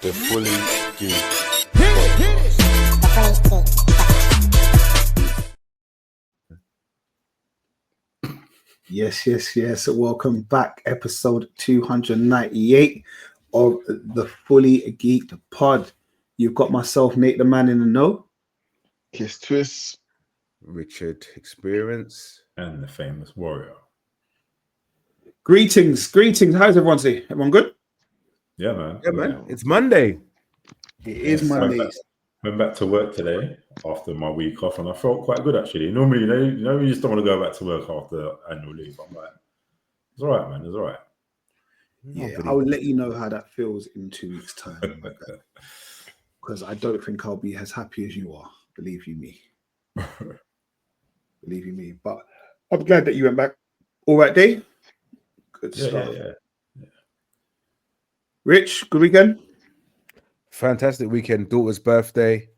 The Fully Geeked. Yes. Welcome back. Episode 298 of the Fully Geeked pod. You've got myself, Nate the Man in the Know. Kiss Twist. Richard Experience. And the famous warrior. Greetings. How's everyone today? Everyone good? Yeah, man. Yeah, man. It's Monday. It is Monday. Went back to work today after my week off, and I felt quite good actually. Normally, you know, you just don't want to go back to work after annual leave. I'm like, it's all right, man. It's all right. Yeah, I'll let you know how that feels in 2 weeks' time. Because I don't think I'll be as happy as you are. Believe you me. But I'm glad that you went back. All right, Dave? Good stuff. Yeah. Rich, good weekend? Fantastic weekend. Daughter's birthday.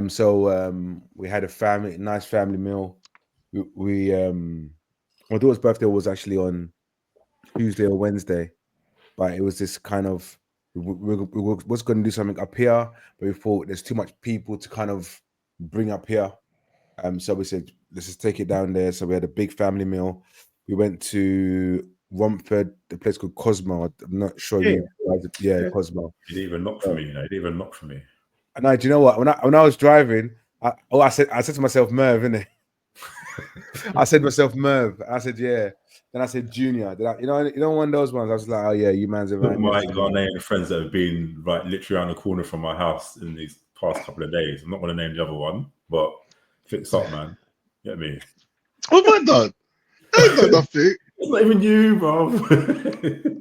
So we had a nice family meal. My daughter's birthday was actually on Tuesday or Wednesday, but it was this kind of we was going to do something up here, but we thought there's too much people to kind of bring up here. So we said let's just take it down there. So we had a big family meal. We went to Romford, the place called Cosmo. I'm not sure you guys. Yeah, Cosmo. It didn't even knock for me, you know. It didn't even knock for me. And do you know what? When I was driving, I said to myself, Merv, innit? I said to myself, Merv. I said, yeah. Then I said, Junior. You know, one of those ones. I was like, oh yeah, you man's around. My Ghanaian friends that have been right literally around the corner from my house in these past couple of days. I'm not going to name the other one, but fix up, man. Get me. What have I done? I ain't done nothing. It's not even you, bro.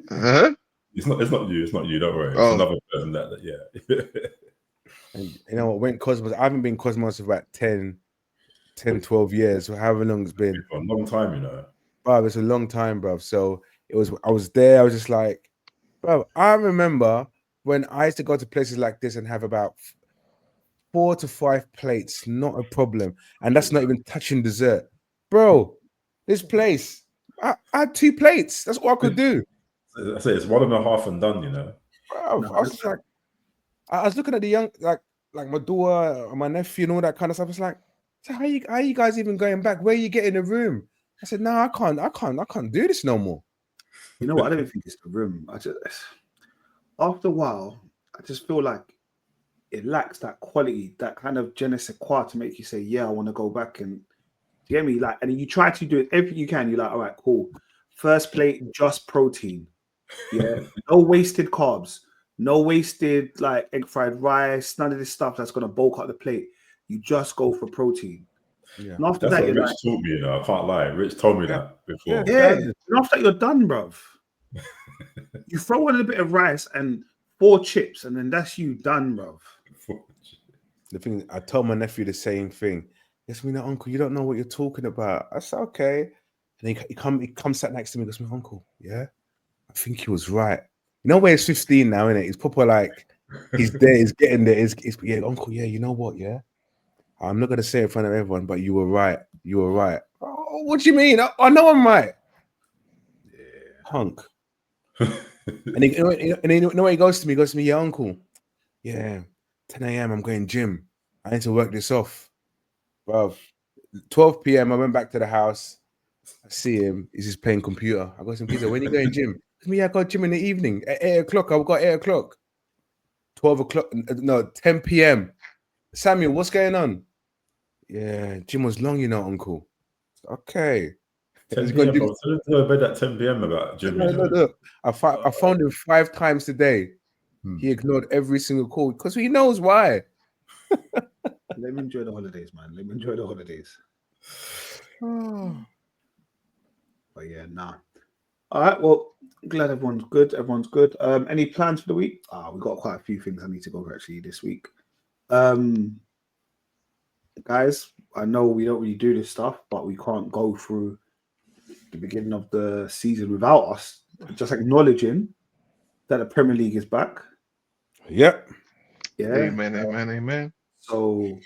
Huh? It's not you. Don't worry. It's another person that. And you know what? Went Cosmos. I haven't been Cosmos for about 10, 12 years, or however long it's been. For a long time, you know. Bro, it's a long time, bro. So I was there. I was just like, bro, I remember when I used to go to places like this and have about 4 to 5 plates, not a problem. And that's not even touching dessert. Bro, this place, I had 2 plates. That's all I could do. I say it's 1.5 and done, you know. Bro, I was just like, I was looking at the young, like my daughter and my nephew and all that kind of stuff. It's like, so how you guys even going back? Where you getting a room? I said, no, I can't do this no more. You know what? I don't think it's the room. After a while, I just feel like it lacks that quality, that kind of je ne sais quoi to make you say, yeah, I want to go back. And you get me? Like, and you try to do it everything you can. You're like, all right, cool. First plate, just protein. Yeah, no wasted carbs, no wasted like egg fried rice, none of this stuff that's gonna bulk up the plate. You just go for protein. Yeah, and after that's that, what Rich taught me. You know, I can't lie. Rich told me that before. Yeah, and after that, you're done, bruv. You throw in a bit of rice and 4 chips, and then that's you done, bruv. The thing, I told my nephew the same thing. Yes, me, no, uncle, you don't know what you're talking about. I said, okay. And he comes sat next to me and goes, my uncle, yeah, I think he was right. You know where he's 15 now, innit? He's proper like, he's there, he's getting there. He's yeah, uncle, yeah, you know what, yeah? I'm not going to say it in front of everyone, but you were right. You were right. Oh, what do you mean? I know I'm right. Yeah. Hunk. And you know what he goes to me? He goes to me, yeah, uncle, yeah, 10 a.m. I'm going gym. I need to work this off. Bro, 12 p.m. I went back to the house. I see him. He's just playing computer. I go to him, Peter, when are you going gym? Me, I got gym in the evening at 8 o'clock. I've got 8 o'clock. 12 o'clock. No, 10 p.m. Samuel, what's going on? Yeah, gym was long, you know, uncle. Okay. 10 p.m. I was to bed at 10 p.m. about gym. Look. I phoned him 5 times today. He ignored every single call because he knows why. Let me enjoy the holidays, man. Let me enjoy the holidays. But yeah, nah. All right, well, glad everyone's good. Any plans for the week? We've got quite a few things I need to go over actually this week. Guys, I know we don't really do this stuff, but we can't go through the beginning of the season without us just acknowledging that the Premier League is back. Yep. Yeah. Amen. So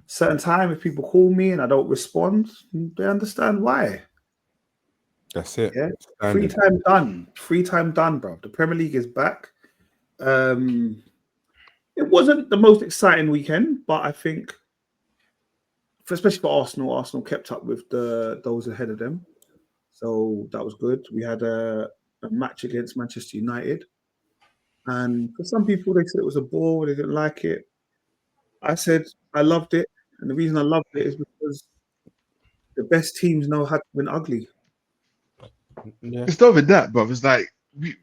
certain time, if people call me and I don't respond, they understand why. That's it. Yeah. Standard. Free time done, bro. The Premier League is back. It wasn't the most exciting weekend, but I think, especially for Arsenal kept up with those ahead of them, so that was good. We had a match against Manchester United, and for some people they said it was a bore, they didn't like it. I said I loved it, and the reason I loved it is because the best teams know how to win ugly. Yeah. It's not even that, bro. It's like we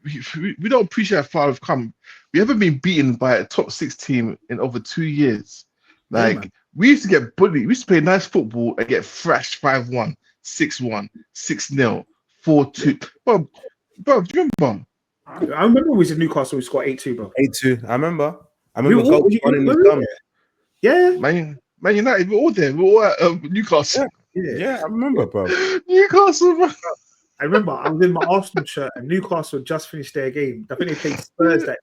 don't appreciate how far we've come. We haven't been beaten by a top 6 team in over 2 years. Yeah, Like, man. we used to get bullied. We used to play nice football and get thrashed 5-1, 6-1, 6-0, 4-2. Bro, do you remember? I remember we was in Newcastle, we scored 8-2, bro. 8-2. I remember. I We remember were all- goals you- one in were his we thumb. Yeah, Man United, we're all there. We're all at Newcastle. yeah. Yeah, I remember, bro. Newcastle, bro. I remember I was in my Arsenal shirt, and Newcastle had just finished their game. I think they played Spurs that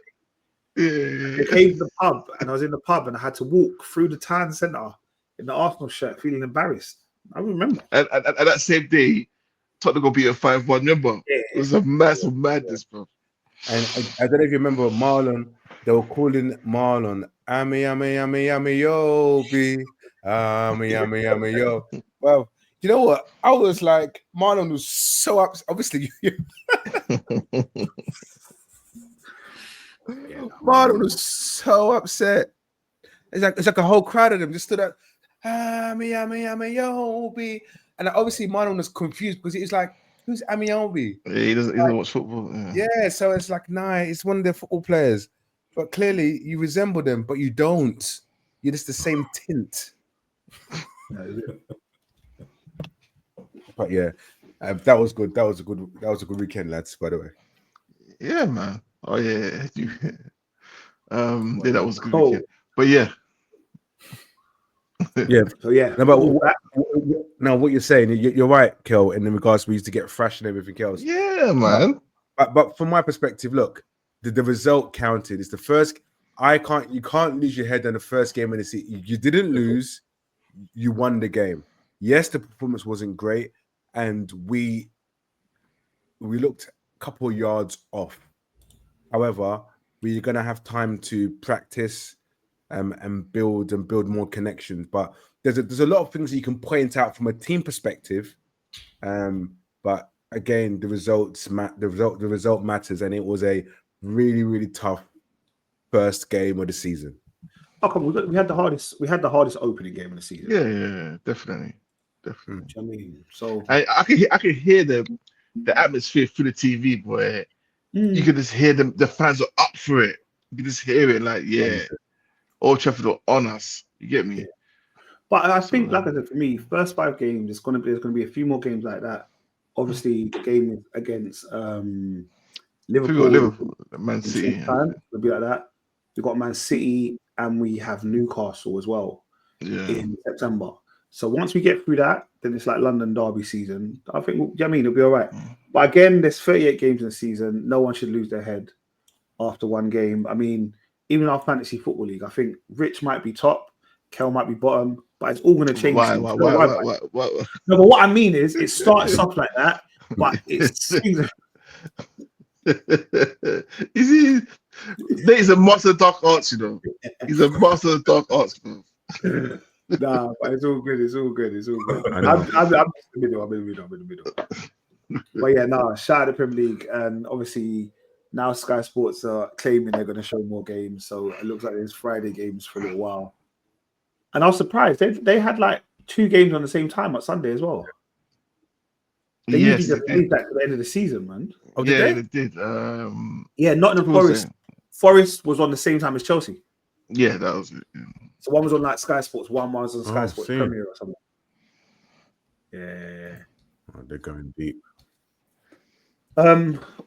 day. Yeah. They came to the pub, and I was in the pub, and I had to walk through the town centre in the Arsenal shirt, feeling embarrassed. I remember. And that same day, Tottenham got beat at 5-1. Remember? Yeah. It was a massive madness, bro. And I don't know if you remember Marlon. They were calling Marlon Ami yo B Ami yo. Well, you know what? I was like, Marlon was so upset. Obviously, Marlon was so upset. It's like a whole crowd of them just stood up. Ami yo B. And obviously Marlon was confused because he's like, who's Ami Yobi? Yeah, he doesn't watch football. Yeah, so it's like, nah, it's one of their football players. But clearly you resemble them, but you don't. You're just the same tint. But yeah, that was good. That was a good weekend, lads, by the way. Yeah, man. Oh yeah. Yeah, that was a good Oh. weekend. But yeah. Yeah. So yeah. No, but now what you're saying, you're right, Kel, in regards we used to get thrashed and everything else. Yeah, man. But from my perspective, look, the result counted. It's the first. You can't lose your head on the first game of the season. You didn't lose, you won the game. Yes, the performance wasn't great, and we looked a couple of yards off. However, we're gonna have time to practice and build more connections. But there's a lot of things that you can point out from a team perspective. But again, the result matters, and it was a really, really tough first game of the season. How come we had the hardest opening game of the season? Yeah, definitely. Do you know what I mean? So I could hear the atmosphere through the TV, boy. You could just hear them. The fans are up for it. You could just hear it, like, yeah, Old Trafford are on us. You get me? But I think, like I said, for me, first 5 games, there's gonna be a few more games like that. Obviously, the game against Liverpool, Man City. It'll be like that. We've got Man City and we have Newcastle as well in September. So once we get through that, then it's like London derby season. I think, it'll be all right. But again, there's 38 games in the season. No one should lose their head after one game. I mean, even our fantasy football league, I think Rich might be top, Kel might be bottom, but it's all going to change. Why? No, but what I mean is, it starts off like that, but it's. You see, he's a master of dark arts, you know. He's a master of dark arts, bro. Nah, but it's all good. It's all good. It's all good. I'm in the middle. But yeah, shout out to Premier League, and obviously now Sky Sports are claiming they're going to show more games, so it looks like there's Friday games for a little while. And I was surprised they had like 2 games on the same time on Sunday as well. They usually just leave that to the end of the season, man. Oh, yeah, they did. Nottingham Forest. Forest was on the same time as Chelsea. Yeah, that was it. Yeah. So one was on like Sky Sports, one was on Sky Sports see. Premier or something. Yeah. Oh, they're going deep.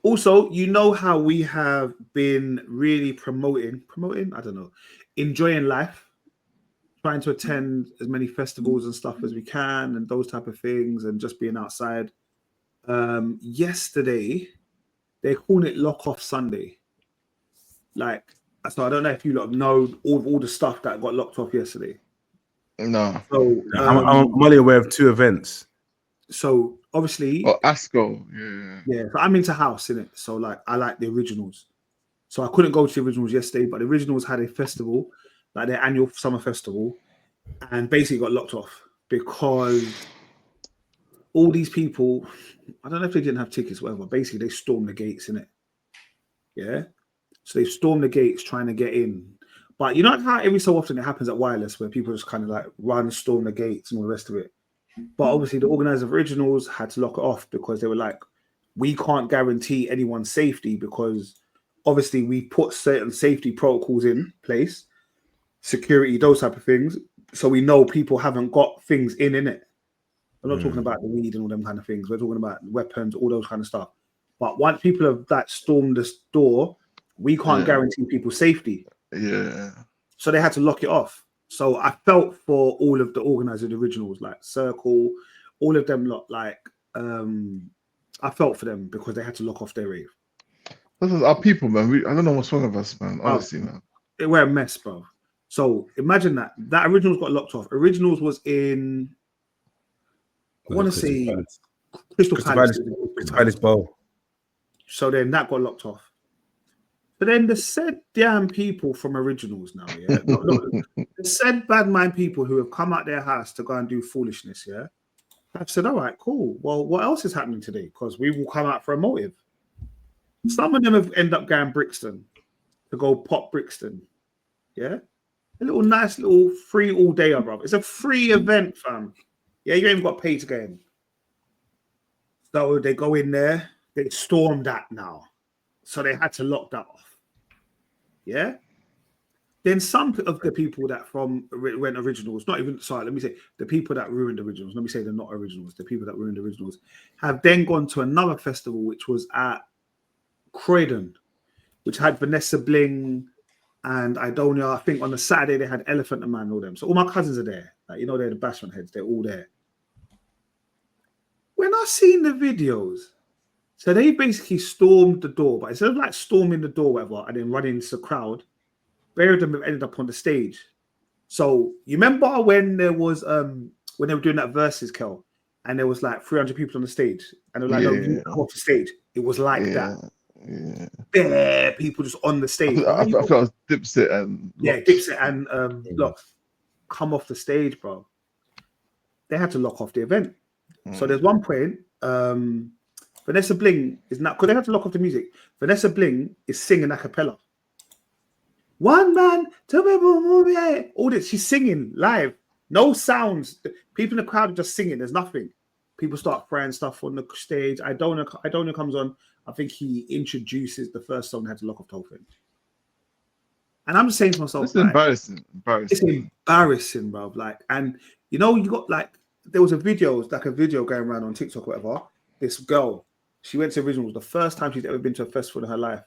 Also, you know how we have been really promoting, I don't know, enjoying life, trying to attend as many festivals and stuff as we can and those type of things and just being outside. Yesterday, they're calling it Lock Off Sunday. Like, so I don't know if you lot know all the stuff that got locked off yesterday. No. So I'm only aware of 2 events. So obviously, ASCO, yeah. So I'm into house, innit? So like, I like the originals. So I couldn't go to the originals yesterday, but the originals had a festival, like their annual summer festival, and basically got locked off because all these people, I don't know if they didn't have tickets, whatever. Basically, they stormed the gates, innit? Yeah. So they stormed the gates trying to get in. But you know how every so often it happens at Wireless where people just kind of like run, storm the gates and all the rest of it. But obviously the organizer of originals had to lock it off because they were like, we can't guarantee anyone's safety because obviously we put certain safety protocols in place, security, those type of things. So we know people haven't got things in it. We're not talking about the weed and all them kind of things. We're talking about weapons, all those kind of stuff. But once people have that stormed the store, we can't guarantee people's safety. Yeah. So they had to lock it off. So I felt for all of the organized originals, like Circle, all of them lot, like I felt for them because they had to lock off their rave. This is our people, man. I don't know what's wrong with us, man. Honestly, man. They were a mess, bro. So imagine that originals got locked off. Originals was in, I want to say Crystal Palace Bowl. So then that got locked off. But then the said damn people from originals now, yeah, the said bad mind people who have come out their house to go and do foolishness, yeah. I've said, all right, cool. Well, what else is happening today? Because we will come out for a motive. Some of them have ended up going Brixton to go pop Brixton, yeah. A little nice little free all dayer, bro. It's a free event, fam. Yeah, you ain't got to pay to get in. So they go in there, they storm that now. So they had to lock that off. Yeah. Then some of the people that went originals, not even, sorry, let me say the people that ruined originals, let me say they're not originals, the people that ruined originals have then gone to another festival, which was at Croydon, which had Vanessa Bling and Idonia. I think on the Saturday they had Elephant and Man, all them. So all my cousins are there. Like, you know, they're the bashment heads, they're all there. When I seen the videos, so they basically stormed the door, but instead of like storming the door, whatever, and then running into the crowd, various of them have ended up on the stage. So you remember when there was when they were doing that versus Kel, and there was like 300 people on the stage, and they were like, "No, you come off the stage." It was like that. Yeah. Bare people just on the stage. I felt it was Dipset and Dipset and look, come off the stage, bro. They had to lock off the event. So there's one point. Vanessa Bling is not, because they have to lock off the music. Vanessa Bling is singing a cappella. One man, two people, all this. She's singing live. No sounds. People in the crowd are just singing. There's nothing. People start throwing stuff on the stage. Idonia comes on. I think he introduces the first song. They had to lock off the whole thing. And I'm just saying to myself, it's embarrassing. It's embarrassing, bro. Like, and you know, you got like, there was a video going around on TikTok or whatever. This girl, she went to originals the first time she's ever been to a festival in her life.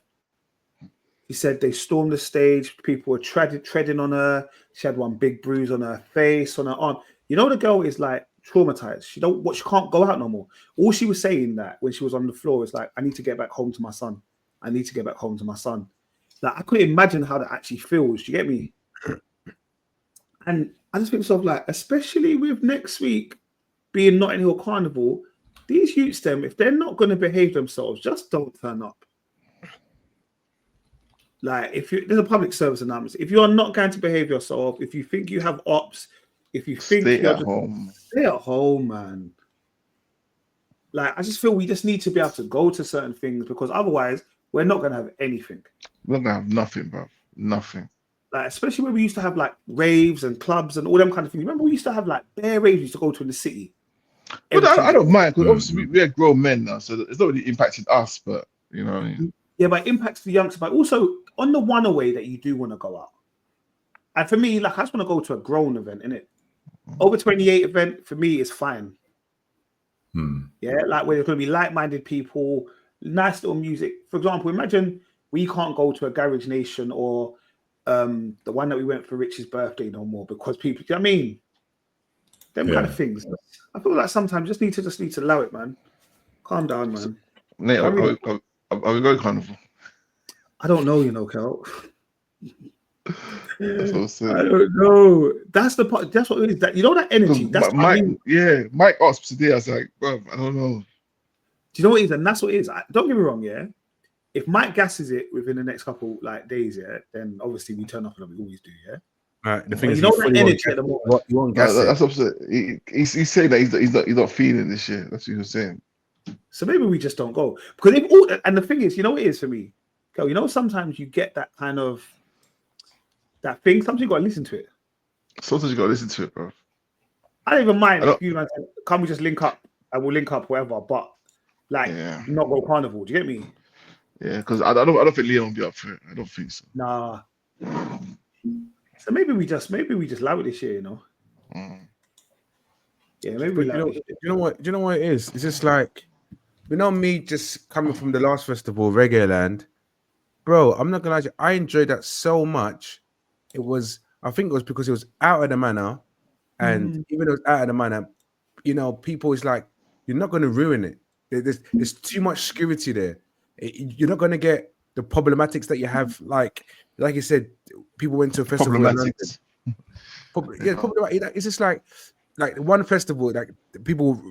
He said they stormed the stage, people were treading on her. She had one big bruise on her face, on her arm. You know, the girl is like traumatized. She can't go out no more. All she was saying that when she was on the floor is like, I need to get back home to my son. I need to get back home to my son. Like, I couldn't imagine how that actually feels. Do you get me? And I just think to myself, like, especially with next week being Notting Hill Carnival, these youths, them, if they're not going to behave themselves, just don't turn up. Like, there's a public service announcement. If you are not going to behave yourself, if you think you have ops, if you think stay at home, man. Like, I just feel we just need to be able to go to certain things because otherwise we're not going to have anything. We're not going to have nothing, bro. Nothing. Like, especially when we used to have like raves and clubs and all them kind of things. Remember, we used to have like bare raves we used to go to in the city. But I don't mind because obviously we're grown men now, so it's not really impacting us. But you know what I mean? Yeah, but it impacts the youngsters. But also on the one away that you do want to go out. And for me, like, I just want to go to a grown event, innit? Over 28 event for me is fine. Yeah, like where there's going to be like-minded people, nice little music. For example, imagine we can't go to a Garage Nation or the one that we went for Rich's birthday no more because people, you know what I mean? Them kind of things. I feel like sometimes you just need to allow it, man. Calm down, man. Nate, are we going carnival? I don't know, you know, Kel. That's what I'm saying. I don't know. That's the part. That's what it is. That, you know, that energy. That's Mike. Yeah, Mike asked today. I was like, bro, I don't know. Do you know what it is? And that's what it is. Don't get me wrong. Yeah, if Mike gasses it within the next couple like days, yeah, then obviously we turn up and we always do, yeah. The thing But is, you know that fully energy won't at the moment. you won't gas it. That's opposite. He's saying that he's not feeling this year. That's what he was saying. So maybe we just don't go because if all and the thing is, you know what it is for me, Kel, you know sometimes you get that kind of that thing. Sometimes you got to listen to it. Sometimes you gotta listen to it, bro. I don't even mind I don't- if you guys can't we just link up and we'll link up whatever, but like Yeah. not go carnival. Do you get me? Yeah, because I don't think Leon will be up for it. I don't think so. Nah. So maybe we just allow it this year, you know. Mm. Yeah, maybe But we allow it this year. you know what it is? It's just like, you know, me just coming from the last festival, Reggae Land, bro. I'm not gonna lie to you, I enjoyed that so much. I think it was because it was out of the manor, and even though it was out of the manor, you know, people is like, you're not gonna ruin it. There's too much security there. You're not gonna get the problematics that you have, like you said, people went to a festival in London. Problematics. It's just like one festival, like people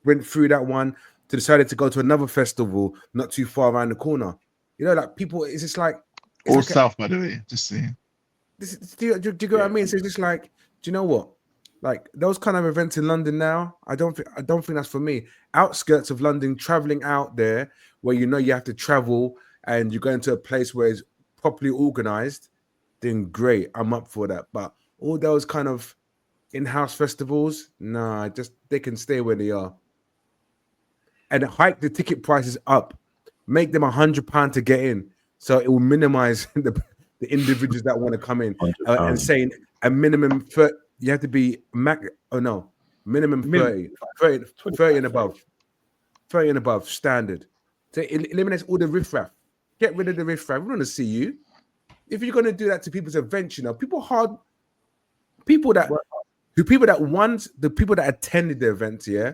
went through that one to decided to go to another festival not too far around the corner. You know, like people, it's just like it's All like south, by the way. Just saying. do you get what I mean? So it's just like, do you know what? Like those kind of events in London now, I don't think that's for me. Outskirts of London, traveling out there where you know you have to travel and you're going to a place where it's properly organized, then great, I'm up for that. But all those kind of in-house festivals, nah, just they can stay where they are. And hike the ticket prices up, make them £100 to get in, so it will minimize the individuals that want to come in. And saying a minimum for you have to be minimum 30 and above. 30 and above standard. So it eliminates all the riffraff. Get rid of the riffraff. We want to see you. If you're going to do that to people's events, you know, people that attended the event, yeah,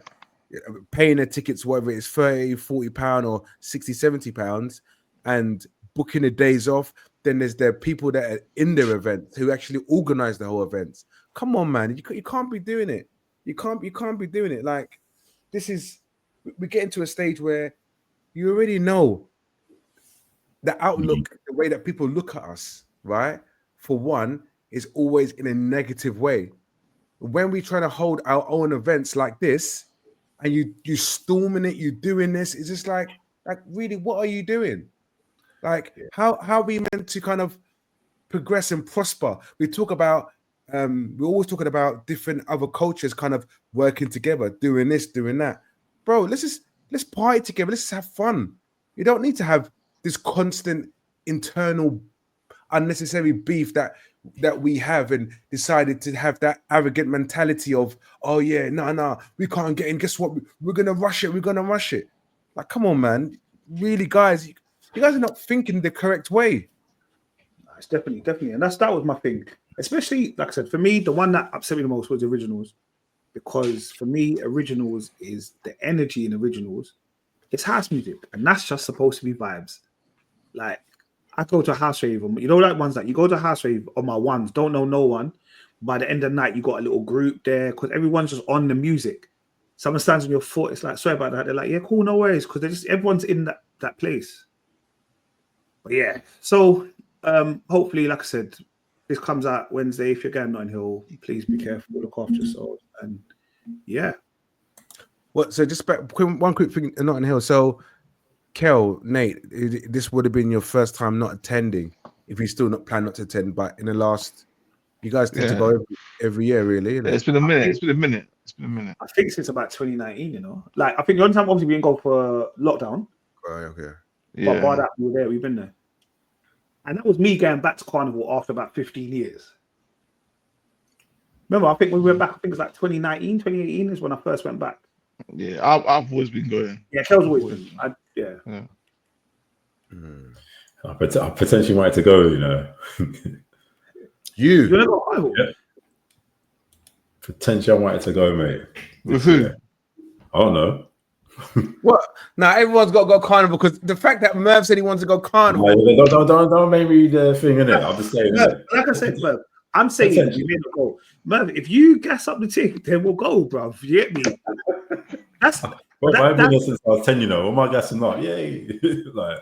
paying their tickets, whether it's £30-40 or £60-70, and booking the days off. Then there's the people that are in their event who actually organize the whole events. Come on, man, you can't be doing it. You can't be doing it. Like, we're getting to a stage where you already know the outlook, the way that people look at us, right? For one, is always in a negative way. When we try to hold our own events like this, and you storming it, you doing this, it's just like really, what are you doing? Like, how are we meant to kind of progress and prosper? We talk about we're always talking about different other cultures kind of working together, doing this, doing that. Bro, let's party together, let's have fun. You don't need to have this constant internal unnecessary beef that we have, and decided to have that arrogant mentality of, oh yeah, no, we can't get in. Guess what? We're gonna rush it. Like, come on, man. Really, guys, you guys are not thinking the correct way. It's definitely, and that was my thing. Especially, like I said, for me, the one that upset me the most was originals, because for me, originals is the energy in originals. It's house music, and that's just supposed to be vibes. Like, I go to a house rave, you know, like ones that you go to a house rave on my ones, don't know no one. By the end of the night, you got a little group there because everyone's just on the music. Someone stands on your foot. It's like, sorry about that. They're like, yeah, cool, no worries, because everyone's in that place. But yeah, so hopefully, like I said, this comes out Wednesday. If you're going Notting Hill, please be careful, look after yourself, and yeah. What? So just one quick thing in Notting Hill. So, Kel, Nate, this would have been your first time not attending, if you still not plan not to attend. But in the last, you guys tend to go every year, really. Yeah, it's been a minute. It's been a minute. I think since about 2019, you know. Like, I think the only time obviously we didn't go for lockdown. Right, okay. But by that, we were there. We've been there. And that was me going back to Carnival after about 15 years. Remember, I think when we went back, I think it was like 2019, 2018 is when I first went back. Yeah, I've always been going. Yeah, Kel's always been. I potentially wanted to go, you know. You want to go Carnival? Yeah. Potentially I wanted to go, mate. With who? Year. I don't know. What? Now everyone's got to go Carnival, because the fact that Merv said he wants to go Carnival. Don't make me the thing in it. I'm just saying. Merv, like I said, Merv, I'm saying we may not go. Merv, if you gas up the ticket, then we'll go, bro. You get me? But I've been there since I was 10, you know. All my guys are not, yay. Like,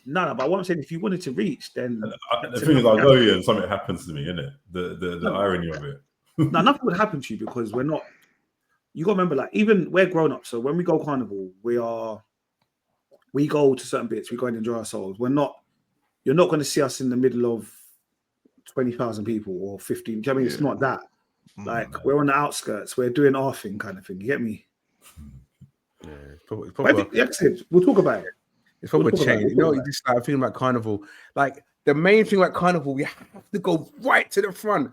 no, but what I'm saying, if you wanted to reach, then the thing is, I'll go here and something happens to me, innit? The irony of it. No, nothing would happen to you because we're not. You got to remember, like, even we're grown up. So when we go carnival, we go to certain bits. We go and enjoy ourselves. You're not going to see us in the middle of 20,000 people or 15. Do you know what I mean? It's not that. Like, we're on the outskirts. We're doing our thing, kind of thing. You get me? Yeah, it's probably, like I said, we'll talk about it. It's probably changed. You know, you just start thinking about carnival. Like, the main thing about carnival, we have to go right to the front.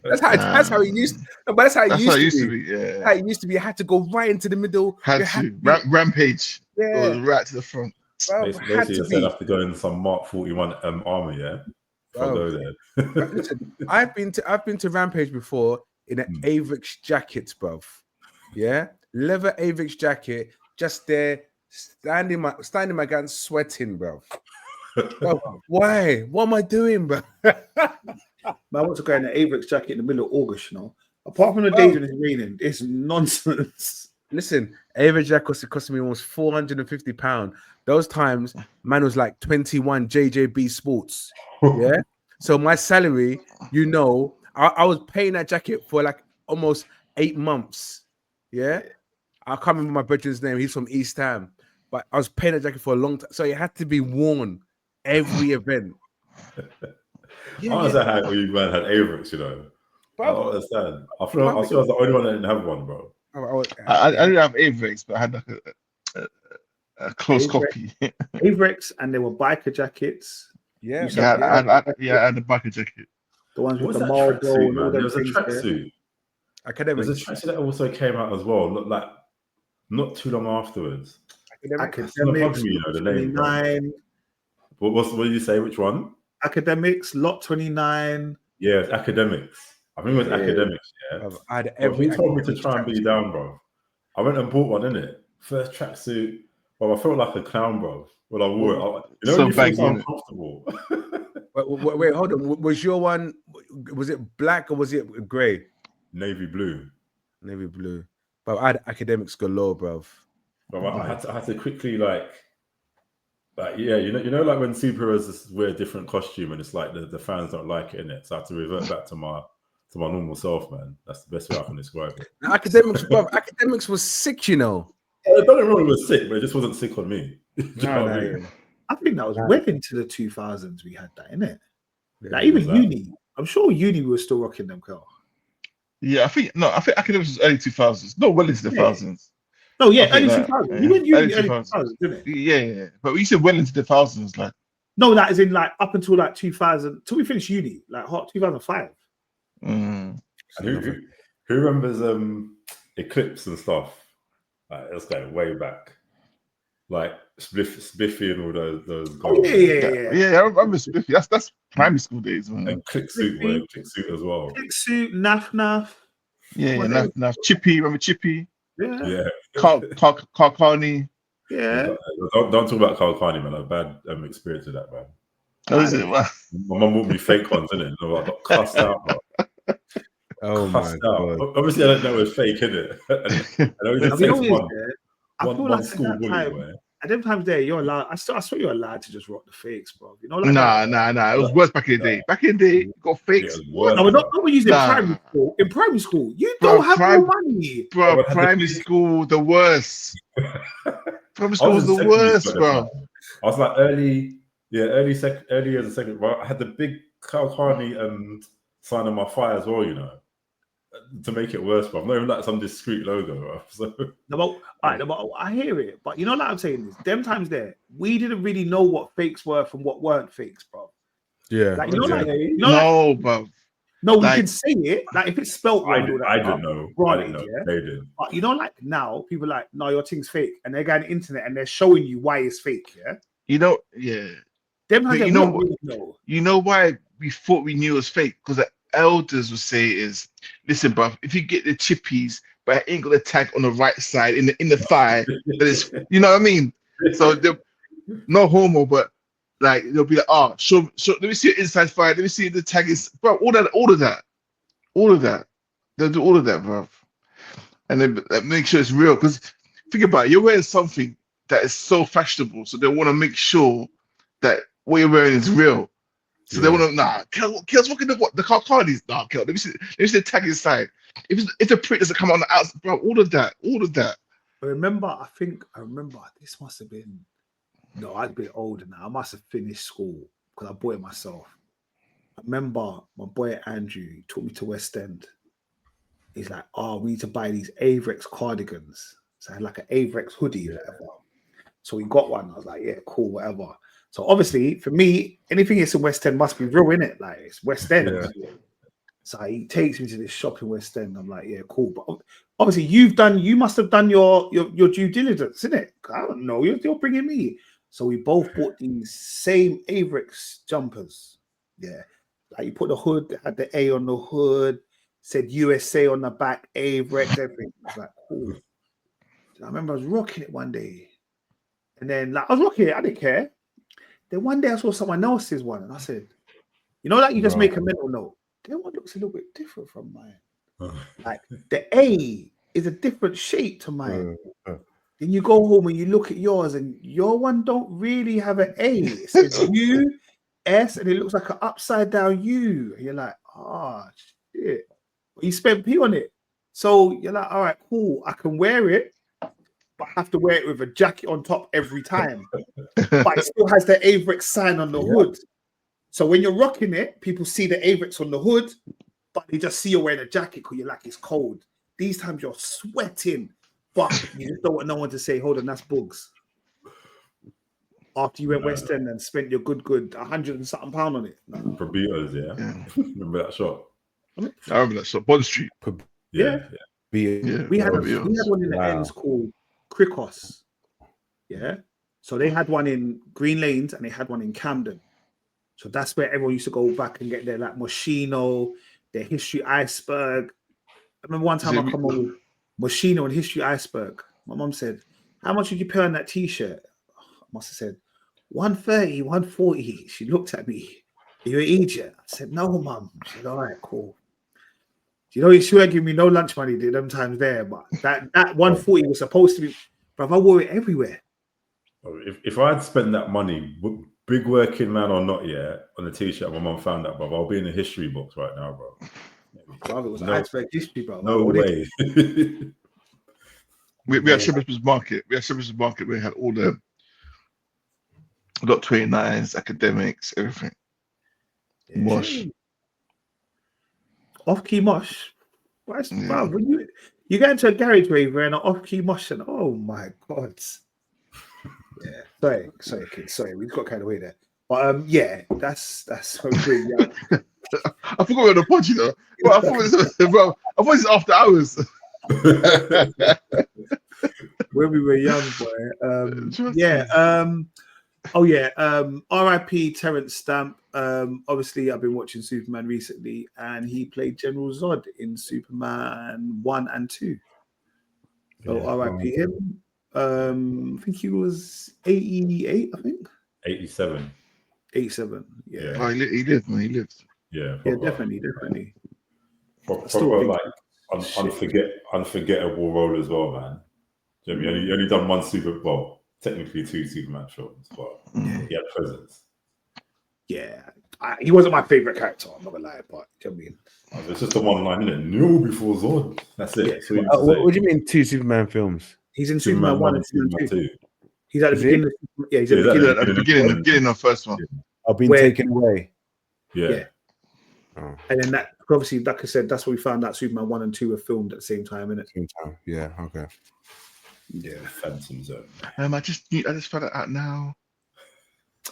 that's how it used. But that's how it used to be. Yeah, how it used to be. You had to go right into the middle. Rampage. Yeah, goes right to the front. Bro, basically, you said I have to go in some Mark 41 army. Yeah, if I go there. Listen, I've been to Rampage before in an Avirex jacket, bruv. Yeah, leather Avirex jacket, just there, standing my gun, sweating, bruv. Bro, why? What am I doing, bro? I want to go in an Avirex jacket in the middle of August, you know. Apart from the days when it's raining, it's nonsense. Listen, Avirex jacket cost me almost £450. Those times, man was like 21 JJB Sports. Yeah. So my salary, you know, I was paying that jacket for like almost 8 months. Yeah. I can't remember my brother's name. He's from East Ham. But I was paying that jacket for a long time. So it had to be worn every event. I don't understand how you man had Avirex, you know. Bro, I don't understand. I feel I was the only one that didn't have one, bro. I didn't have Avirex, but I had like a close copy. Avirex, and there were biker jackets. I had the biker jacket. The ones with the Marlboro and all those things. There was a tracksuit. Academics. There's a tracksuit that also came out as well, not too long afterwards. Akademiks, you know, the name. 29. What did you say? Which one? Akademiks, Lot 29. Yeah, it's Akademiks. I think it was Akademiks. Yeah. I had every. He told me to try and be down, bro. I went and bought one, innit? First tracksuit. Well, I felt like a clown, bro. When I wore it, you know, you feel so uncomfortable. Wait, hold on. Was your one? Was it black or was it grey? Navy blue. Navy blue. But I had Academics galore, bro. But I had to quickly like yeah, you know, like when superheroes wear a different costume and it's like the fans don't like it, innit? So I had to revert back to my normal self, man. That's the best way I can describe it. Academics, bro. Academics was sick, you know. I don't know, it was sick, but it just wasn't sick on me. I think that was well into the 2000s. We had that, innit? Like even uni. I'm sure uni was still rocking them, Carl. Yeah, I think Academics was early 2000s. No, well into the thousands. No, yeah, early 2000s. You went uni early 2000s, didn't it? Yeah. But we said well into the thousands, like. No, that is in like up until like 2000, till we finished uni, like 2005. And who remembers Eclipse and stuff? Like, let's go way back. Like Spiffy and all those guys. Oh, yeah. I remember Spiffy. That's primary school days, man. And Clicksuit as well. Clicksuit, Naf. Yeah, Naf. Chippy, remember Chippy? Yeah. Carcani. Yeah. Don't talk about Carcani, man. I had a bad experience with that, man. How is it, man? My mum bought me fake ones, innit? I got cussed out, bro. My God. Obviously, I don't know it was fake, innit? And I only just takes one school bully wear. At them times there, you're allowed. I swear you're allowed to just rock the fakes, bro. You know, like nah. It was worse back in the day. Back in the day, you got fakes. No, we're not using primary school. In primary school, you don't have no money, bro. Primary school, the worst. Primary school was the worst, bro. I was like early years of second. Bro, I had the big Carcani sign on my thigh as well, you know, to make it worse, bro. Not even like some discreet logo, bro. So. I hear it, but you know, like I'm saying this, them times there, we didn't really know what fakes were from what weren't fakes, bro. Yeah, like bro. No, we can say it. Like if it's spelt wrong, I didn't know. Yeah? They did. But you know, like now, people are like, no, your thing's fake, and they're going on the internet and they're showing you why it's fake. Yeah. You know, yeah. Them times you know why we thought we knew it was fake? Because the elders would say is, listen, bro, if you get the chippies, but it ain't got the tag on the right side in the thigh, that is, you know what I mean? So no homo, but like they'll be like, so let me see your inside thigh, let me see if the tag is, bro, all of that. They'll do all of that, bro. And then make sure it's real. Because think about it, you're wearing something that is so fashionable, so they want to make sure that what you're wearing is real. So they want to, Kel's looking at what the car is. Nah, Kel, let me see the tag inside. If the print doesn't come on the outside, bro, all of that. I remember this must have been, no, I'd be older now. I must have finished school because I bought it myself. I remember my boy Andrew took me to West End. He's like, oh, we need to buy these Avirex cardigans. So I had like an Avirex hoodie or whatever. So we got one. I was like, yeah, cool, whatever. So obviously, for me, anything that's in West End must be real, innit? Like, it's West End. Yeah. So he takes me to this shop in West End. I'm like, yeah, cool. But obviously, you must have done your due diligence, innit? I don't know. You're bringing me. So we both bought these same Avirex jumpers. Yeah. Like, you put the hood, had the A on the hood, said USA on the back, Avirex, everything. I was like, cool. I remember I was rocking it one day. And then, like, I was rocking it. I didn't care. Then one day I saw someone else's one. And I said, you know, like, you just make a mental note. That one looks a little bit different from mine. Like, the A is a different shape to mine. Then you go home and you look at yours, and your one don't really have an A. It says U, S, and it looks like an upside down U. And you're like, oh, shit. But you spent P on it. So you're like, all right, cool. I can wear it, but I have to wear it with a jacket on top every time. But it still has the Avirex sign on the hood. So when you're rocking it, people see the Avirex on the hood, but they just see you wearing a jacket because you're like, it's cold. These times you're sweating, but you just don't want no one to say, hold on, that's Bugs. After you went West End and spent your good £100 and something on it. For Beatles, yeah. Remember that shop? I remember that shop, Bond Street. Yeah. We had one in the ends called Cricos. Yeah. So they had one in Green Lanes and they had one in Camden. So that's where everyone used to go back and get their like Moschino, their History Iceberg. I remember one time I come on with Moschino and History Iceberg. My mum said, how much did you pay on that t-shirt? I must have said, 130, 140. She looked at me. Are you an idiot? I said, no, mum. She said, all right, cool. You know, she wouldn't give me no lunch money them times there, but that 140 was supposed to be, but I wore it everywhere. If I had spent that money, big working man or not yet, on the t-shirt, my mum found that, bro, I'll be in the history books right now, bro. Bro, it was iceberg history, bro. No way. We had Shepherd's Market. We had all the got 29s, academics, everything. Mosh. Off-key mosh. Bro, when you get into a garage rave wearing an off-key mosh, and oh my god. Yeah. Sorry, kids. Sorry, we got kind of way there. But yeah, that's so great. Yeah. I forgot we were on the pod, you know. Bro, I thought it was after hours. When we were young, boy. R.I.P. Terrence Stamp. Obviously, I've been watching Superman recently, and he played General Zod in Superman 1 and 2. So R.I.P. him. I think he was 88, I think. 87. 87, yeah. Oh, he lived, man. He lived. Yeah, definitely. Proper like unforgettable role as well, man. Do you know what I mean? You only done one technically 2 Superman films, but he had presence. Yeah, he wasn't my favorite character. I'm not gonna lie, but do you know what I mean? It's just the one line, isn't it? No before Zod. That's it. Yeah. What do you mean 2 Superman films? He's in Superman 1 and Superman 2. He's at the beginning. He's at the beginning of the first one. I've been taken away. Yeah. Oh. And then that, obviously, like I said, that's what we found out Superman 1 and 2 were filmed at the same time, innit? Same time. Yeah. Okay. Yeah. Phantom Zone. I just found it out now.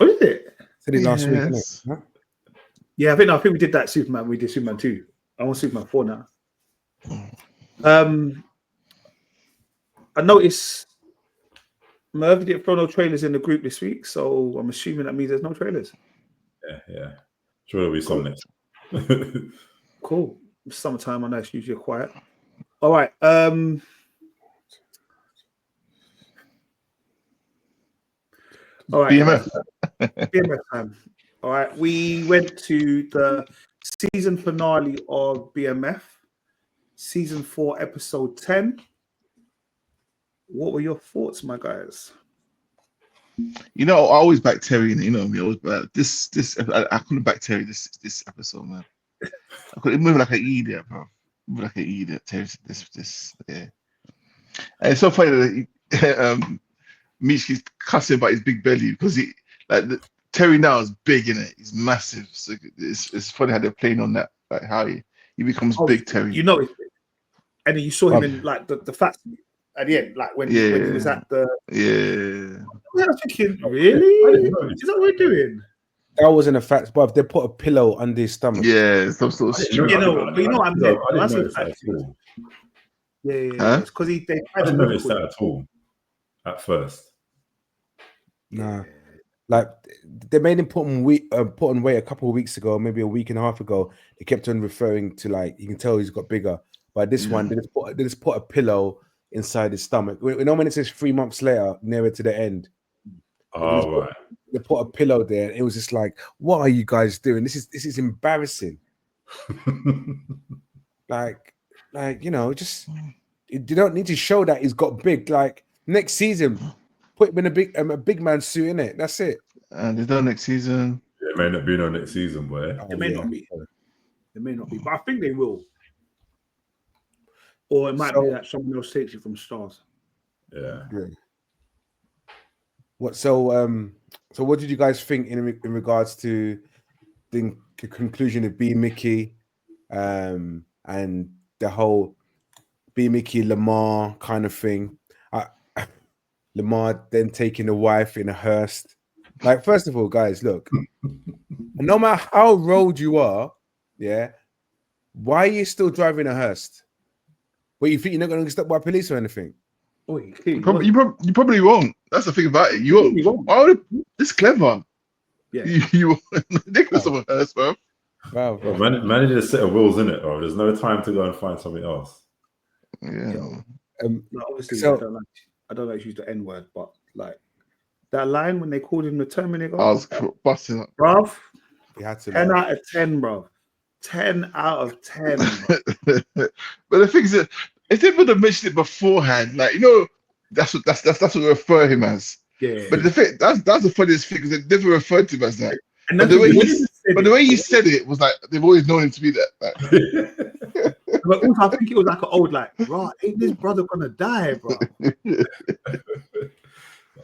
Oh, is it? Said it last week, innit? Huh? Yeah, I think we did that Superman. We did Superman 2. I want Superman 4 now. I noticed Merv didn't throw no trailers in the group this week, so I'm assuming that means there's no trailers. Yeah. Sure, there'll be some next. Cool. Summertime, I know it's usually quiet. All right. All right. BMF time. All right. We went to the season finale of BMF, season 4, episode 10. What were your thoughts, my guys? You know, I always back Terry, and you know me. I always back I couldn't back Terry this episode, man. I couldn't move like an idiot, bro. Move like an idiot. Terry, yeah. And it's so funny that Mitch keeps cussing about his big belly because Terry now is big in it. He's massive. So it's funny how they're playing on that, like how he becomes big, Terry. You know, and then you saw him in like the fat at the end, like when he was at the. Yeah. I was thinking, really? Is that what we're doing? That wasn't a fact, but they put a pillow under his stomach. Yeah, some sort of stupid. You know what I meant? I didn't notice that at all. Yeah. Huh? It's because they. I didn't notice that at all at first. Nah. Like they made him put on weight a couple of weeks ago, maybe a week and a half ago. They kept on referring to like you can tell he's got bigger. But this one, they just put a pillow inside his stomach. You know when it says 3 months later, nearer to the end. Oh, right. They put a pillow there. It was just like, what are you guys doing? This is embarrassing. like you know, just you don't need to show that he's got big. Like next season, put him in a big man suit in it. That's it. And there's no next season. It may not be no next season, boy. It may not be. It may not be, but I think they will. Or it might be that someone else takes it from Stars. Yeah. What? So what did you guys think in regards to the conclusion of B Mickey, and the whole B Mickey Lamar kind of thing? Lamar then taking a wife in a hearse. Like, first of all, guys, look, no matter how road you are, yeah, why are you still driving a hearse? Well, you think you're not going to get stopped by police or anything? Oh, You probably won't. That's the thing about it. You won't. Why would it's clever? Yeah. You they could someone else, bro. Wow, bro. Manage a set of wheels in it, or there's no time to go and find something else. Yeah. No, obviously, So- I don't like to use the N word, but like that line when they called him the Terminator, I was busting up. bruv, You had to 10 laugh. out of 10, bro. 10 out of 10. But the thing is that if they would have mentioned it beforehand, like you know, that's what we refer him as. Yeah. But the thing that's the funniest thing because they never referred to him as that. And But that's the way he said it was like they've always known him to be that. Like, but also, I think it was like an old, like, bro, ain't this brother gonna die, bro? That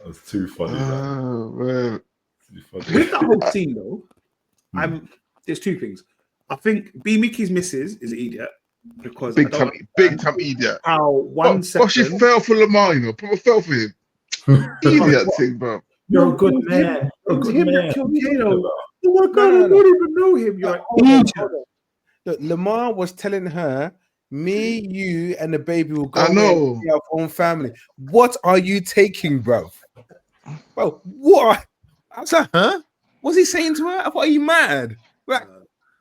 was too funny. Man. oh man. Too funny. With that whole scene, though, there's two things. I think B Mickey's missus is an idiot because Big time idiot. how But she fell for Lamar, you know. Probably fell for him. Idiot thing, bro. You're a good man. It was him that killed Kato. No. Oh my god, No. I don't even know him. You're Hold on, like, hold on. Look, Lamar was telling her, me, you, and the baby will go I know. and see our own family. What are you taking, bro? Bro, what? I was like, huh? What's he saying to her? I thought, are you mad? Like,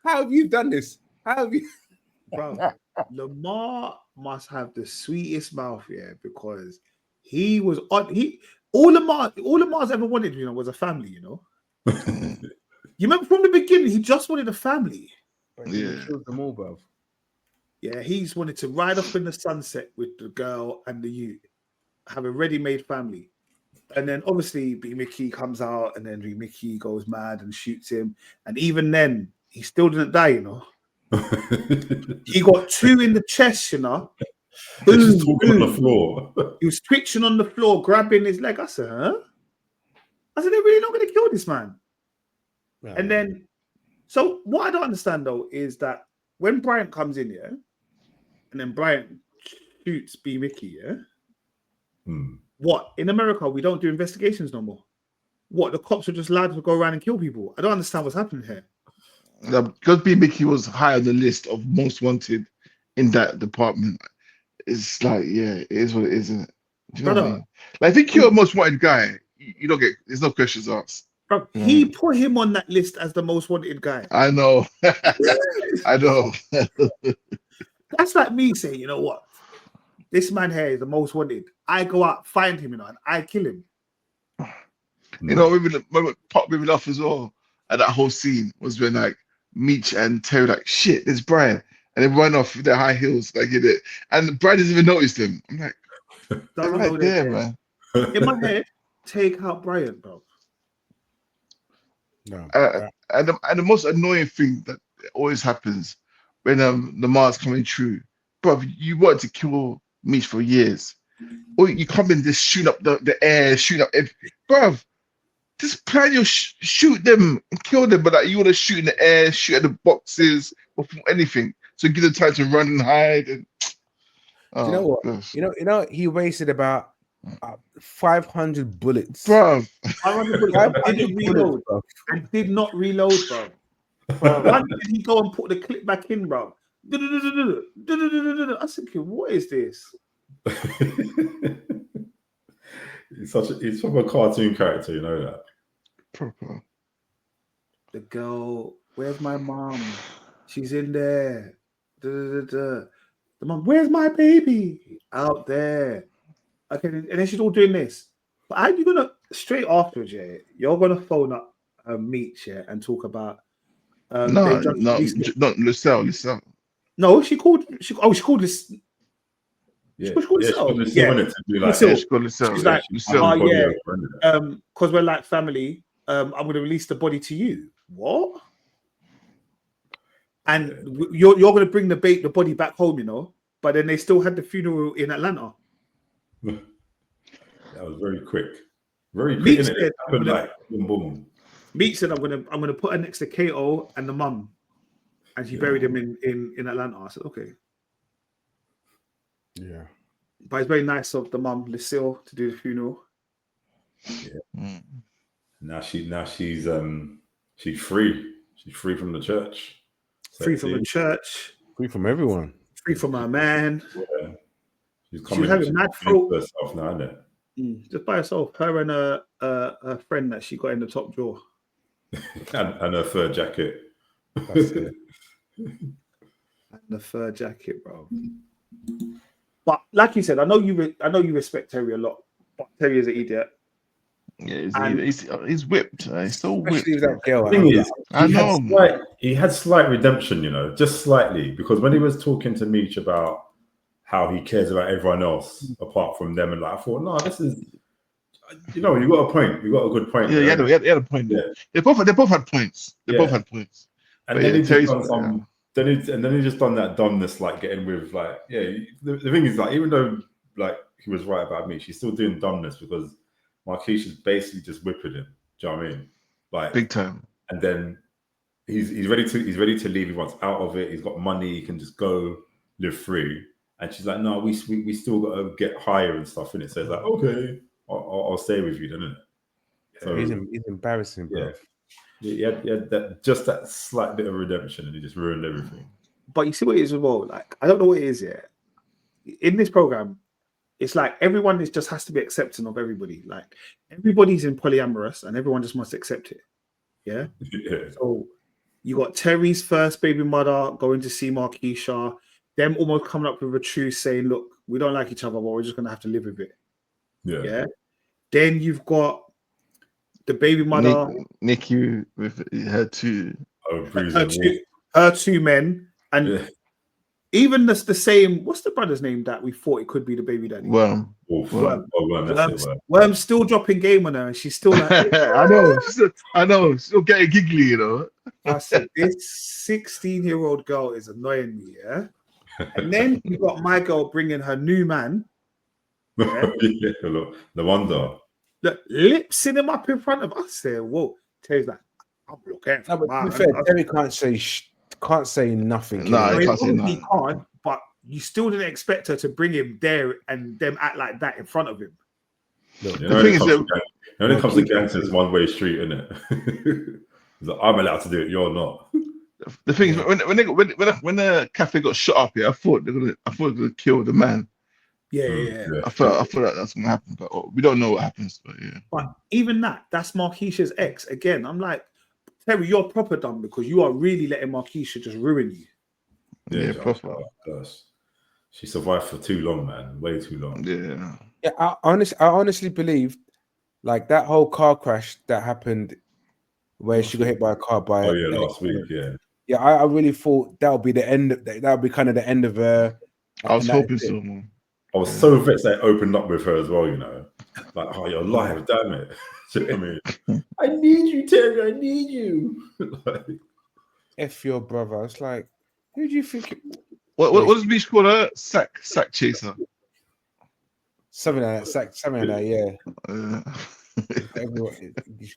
how have you done this? How have you? bro, Lamar must have the sweetest mouth, yeah, because he was on. All Lamar's ever wanted, you know, was a family, you know. You remember from the beginning, he just wanted a family. Yeah. He killed them all, bro. Yeah, he's wanted to ride off in the sunset with the girl and the youth, have a ready-made family. And then obviously B Mickey comes out and then B Mickey goes mad and shoots him. And even then, he still didn't die, you know. He got 2 in the chest, you know. They're just talking on the floor. He was twitching on the floor, grabbing his leg. I said, huh? I said, they're really not going to kill this man. Right. And then, so what I don't understand though is that when Bryant comes in here, and then Bryant shoots B Mickey, yeah. What in America we don't do investigations no more? What the cops are just allowed to go around and kill people? I don't understand what's happening here. Because B Mickey was high on the list of most wanted in that department. It's like, yeah, it is what it is, isn't it? Do you know what I mean? Like, I think you're a most wanted guy. You don't get, there's no questions asked. Bro, he put him on that list as the most wanted guy. I know. I know. That's like me saying, you know what? This man here is the most wanted. I go out, find him, you know, and I kill him. You know, what popped me off as well at that whole scene was when like Meech and Terry like, shit, it's Brian. And they run off with their high heels, like in it. And Brian doesn't even notice them. I'm like, Doesn't They're know right they're there, there. man. In my head, take out Bryant, bro. No, And the most annoying thing that always happens when the Mars coming true, bro, you wanted to kill Meech for years. Or you come in just shooting up the air, shooting up bro. Just plan your shoot them and kill them, but like you want to shoot in the air, shoot at the boxes, or from anything. So give them time to run and hide. And do you know what? gosh. You know, he wasted about 500 bullets. Bro, 500 bullets. And didn't reload, bro. and did not reload, bro. Bro. Why did he go and put the clip back in, bro? I was thinking, what is this? He's from a cartoon character, you know that. proper. The girl, where's my mom? She's in there. The mom, where's my baby? Out there. Okay, and then she's all doing this. But how are you gonna straight afterwards? Yeah, you're gonna phone up Meech, yeah, and talk about. No, they just no, released- not Lucille. no. She called this. Yeah, She called yeah, she herself. was Yeah. wanted to be like, Lucille. Yeah, she called Lucille. She's Yeah, like, Lucille. oh, body yeah. of a friend. Because we're like family. I'm gonna release the body to you. What? And you're gonna bring the body back home, you know. But then they still had the funeral in Atlanta. That was very quick. Very quick, Meech innit? It said, happened like boom, boom. Meech said, I'm gonna put her next to Kato and the mum, and she buried him in Atlanta. I said, okay. Yeah. But it's very nice of the mum, Lucille, to do the funeral. Mm. Now she's free. She's free from the church. Free from the Sexy. church, Free from everyone. free from her man. Yeah. She's She's coming. having She's mad coming throat. for herself now, isn't it? Just by herself. Her and her friend that she got in the top drawer. And her fur jacket. That's it. And the fur jacket, bro. But like you said, I know you respect Terry a lot, but Terry is an idiot. Yeah, he's whipped. He's so whipped. Especially with that girl. The thing is, I know. he had slight redemption, you know, just slightly, because when he was talking to Meech about how he cares about everyone else apart from them, and like I thought, no, this is, you know, you got a point. You got a good point. Yeah, he had a point there. They both had points. They both had points. And But then yeah, he Terry's- just done some. Then he just done that dumbness, like getting with, like, yeah. The thing is, like, even though like he was right about Meech, he's still doing dumbness because Marquise is basically just whipping him. Do you know what I mean? Like Big time. and then he's ready to leave. He wants out of it. He's got money. He can just go live free. And she's like, no, we still got to get higher and stuff. And it says like, okay, I'll stay with you, doesn't it? So He's embarrassing, bro. yeah, that slight bit of redemption, and he just ruined everything. But you see what it is as well. Like, I don't know what it is yet. In this program, it's like everyone just has to be accepting of everybody. Like everybody's in polyamorous, and everyone just must accept it. Yeah. Yeah. So you got Terry's first baby mother going to see Marquisha, them almost coming up with a truce saying, look, we don't like each other, but we're just going to have to live with it. Yeah. Yeah. Then you've got the baby mother, Nikki with her two. Oh, her two men, and Yeah. even the same, what's the brother's name that we thought it could be the baby daddy? Well, Wolf. Worm. That's it, Worm. Worm's still dropping game on her, and she's still like, I know. Still getting giggly, you know. I said, this 16-year-old girl is annoying me, yeah? And then you got my girl bringing her new man, Yeah, look, no wonder. look, lipsing him up in front of us. There, whoa. Terry's like, I'm looking No, for but to be fair, Terry can't say nothing. Nah, can he he? can't say he nothing. can't, but you still didn't expect her to bring him there and them act like that in front of him. Look, You The know, thing is when it comes to gangsters, it's one-way street, isn't it? It's like, I'm allowed to do it, you're not. The thing is, when the cafe got shut up, yeah, I thought they were gonna kill the man. Yeah. I thought that's gonna happen, but we don't know what happens. But yeah, But even that's Marquisha's ex. Again, I'm like, Terry, you're proper dumb because you are really letting Marquisha just ruin you. Yeah, Josh, proper. gosh. She survived for too long, man. Way too long. yeah. Yeah, I honestly believe, like that whole car crash that happened, where she got hit by a car by. Oh yeah, last week, yeah. Yeah, I really thought that would be the end. That would be kind of the end of her. I was and that hoping is it. so, man. I was so vexed that I opened up with her as well, you know. Like, oh, you're live, damn it. Do you know what I mean? I need you, Terry, I need you. Like, F your brother. It's like, who do you think? What does Beach call her? Sack chaser. Something like that. Something like that. Yeah. Everyone, you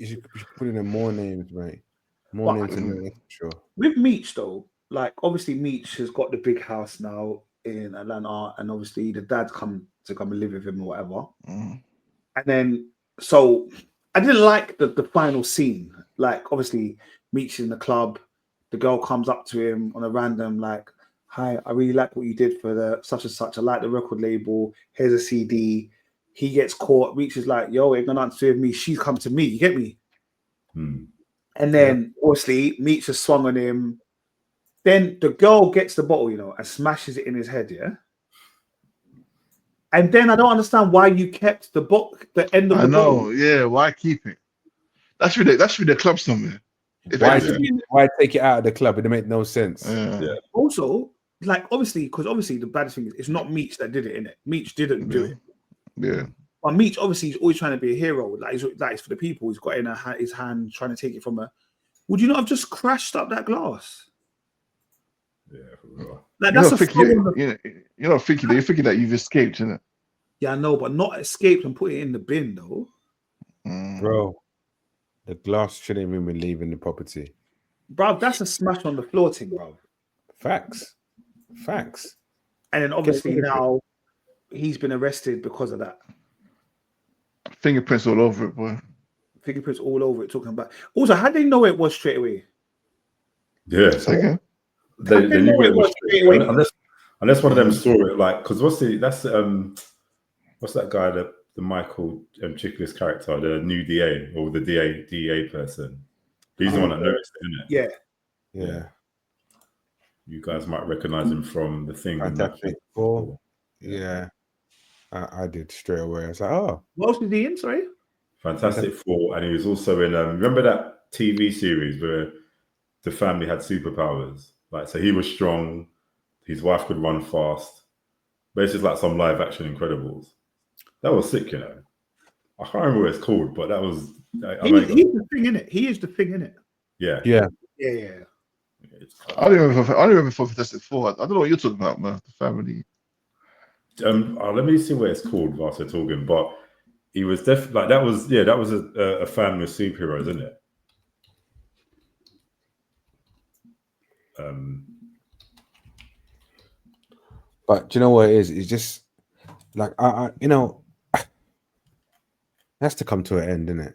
should put in more names, mate. More names than that, for sure. With Meech though, like obviously Meech has got the big house now in Atlanta, and obviously the dad's come and live with him or whatever. And then so I didn't like the final scene. Like obviously Meech is in the club, the girl comes up to him on a random like, "Hi, I really like what you did for the such and such. I like the record label. Here's a CD." He gets caught. Meech is like, "Yo, ain't got nothing to do with me. She's come to me." You get me? And then obviously Meech has swung on him. Then the girl gets the bottle, you know, and smashes it in his head, yeah. And then I don't understand why you kept the end of the bottle. Yeah. Why keep it? That should be the club somewhere. Why take it out of the club? It make no sense. Yeah. Also, like obviously the baddest thing is it's not Meech that did it, innit? Meech didn't do it. Yeah. But Meech obviously he's always trying to be a hero. Like he's for the people. He's got in his hand trying to take it from her. Would you not have just crashed up that glass? Yeah, for real. Like You're that's not thinking that you've escaped, isn't it? Yeah, I know, but not escaped and put it in the bin though. Bro, the glass shouldn't even be leaving the property. Bro, that's a smash on the floor thing, bro. Facts. And then obviously now he's been arrested because of that. Fingerprints all over it, boy. Fingerprints all over it, talking about. Also, how did they know it was straight away? Yeah. Okay. They knew it was straight away. Unless one of them saw it, like, because what's that guy, the Michael Chiklis character, the new DA or the DA person? He's the one that noticed it, isn't it? Yeah. You guys might recognize him from the thing. Fantastic Four. Yeah. I did straight away. I was like, oh. What else was he in? Sorry? Fantastic Four. And he was also in, remember that TV series where the family had superpowers? Like, so he was strong. His wife could run fast. But it's just like some live action Incredibles. That was sick, you know. I can't remember what it's called, but that was. He's the thing in it. He is the thing in it. Yeah. I don't remember for Fantastic Four. I don't know what you're talking about, man. The family. Let me see what it's called whilst we're talking. But he was definitely like that was a family of superheroes, isn't it? But do you know what it is? It's just like it has to come to an end, innit?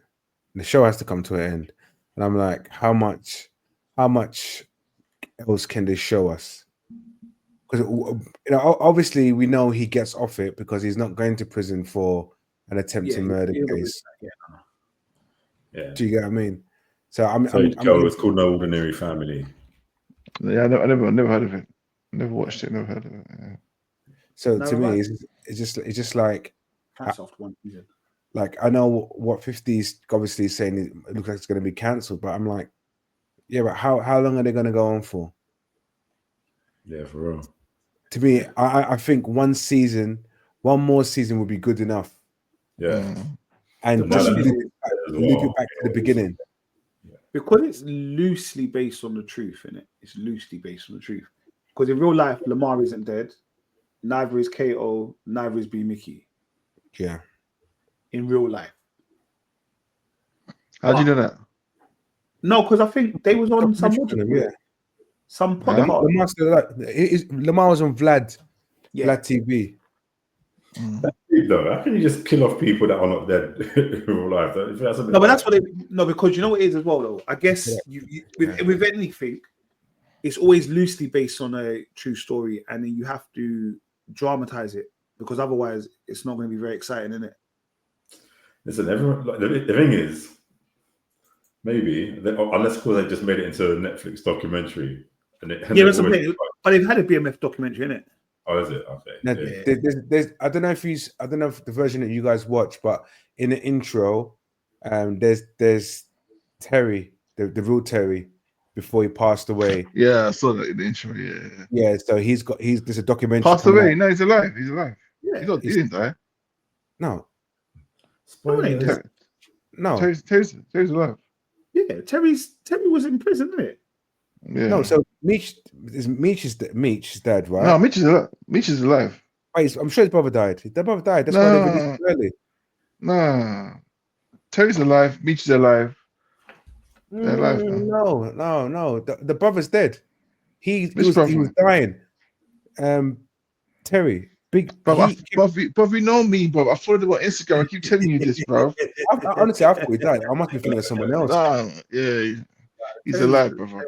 The show has to come to an end, and I'm like, how much else can they show us? Because obviously we know he gets off it because he's not going to prison for an attempted murder case. Yeah. Do you get what I mean? So it's called No Ordinary Family. Yeah, I never heard of it. Never watched it. Never heard of it. Yeah. So to me, it's just like like I know what 50's obviously saying it looks like it's going to be cancelled, but I'm like, yeah, but how long are they going to go on for? Yeah, for real. To me, I think one more season would be good enough. Yeah, and just leave it back to the beginning. Because it's loosely based on the truth, innit? It's loosely based on the truth. Because in real life, Lamar isn't dead. Neither is Kato. Neither is B. Mickey. Yeah. In real life. How do you know that? No, because I think they was on some podcast. Lamar was on Vlad TV. Though, how can you just kill off people that are not dead in real life? No, but that's what because you know what it is as well, though. I guess with anything, it's always loosely based on a true story, and then you have to dramatize it because otherwise it's not going to be very exciting, isn't it? Listen, everyone. Like, the thing is, maybe unless because they just made it into a Netflix documentary, that's something. But they've had a BMF documentary, innit? Oh, is it? Okay. Now, there's I don't know if the version that you guys watch, but in the intro, there's Terry, the real Terry, before he passed away. Yeah, I saw that in the intro. Yeah. So there's a documentary. Passed away? No, he's alive. He's alive. Yeah. He didn't die. No, Spoilers. Ter- no, Terry's alive. Yeah, Terry was in prison, isn't it? Yeah. no. So Meech's dad, right? No, Mitch is alive. Mitch is alive. Wait, I'm sure his brother died. Their brother died. That's why they released him early. Nah. Terry's alive. Mitch is alive. They're alive, man. No. The brother's dead. He Which was brother? dying. Terry, Bro, you know me, bro. I followed him on Instagram. I keep telling you this, bro. Honestly, I thought he died. I must be thinking of someone else. Nah, yeah, he's alive, brother.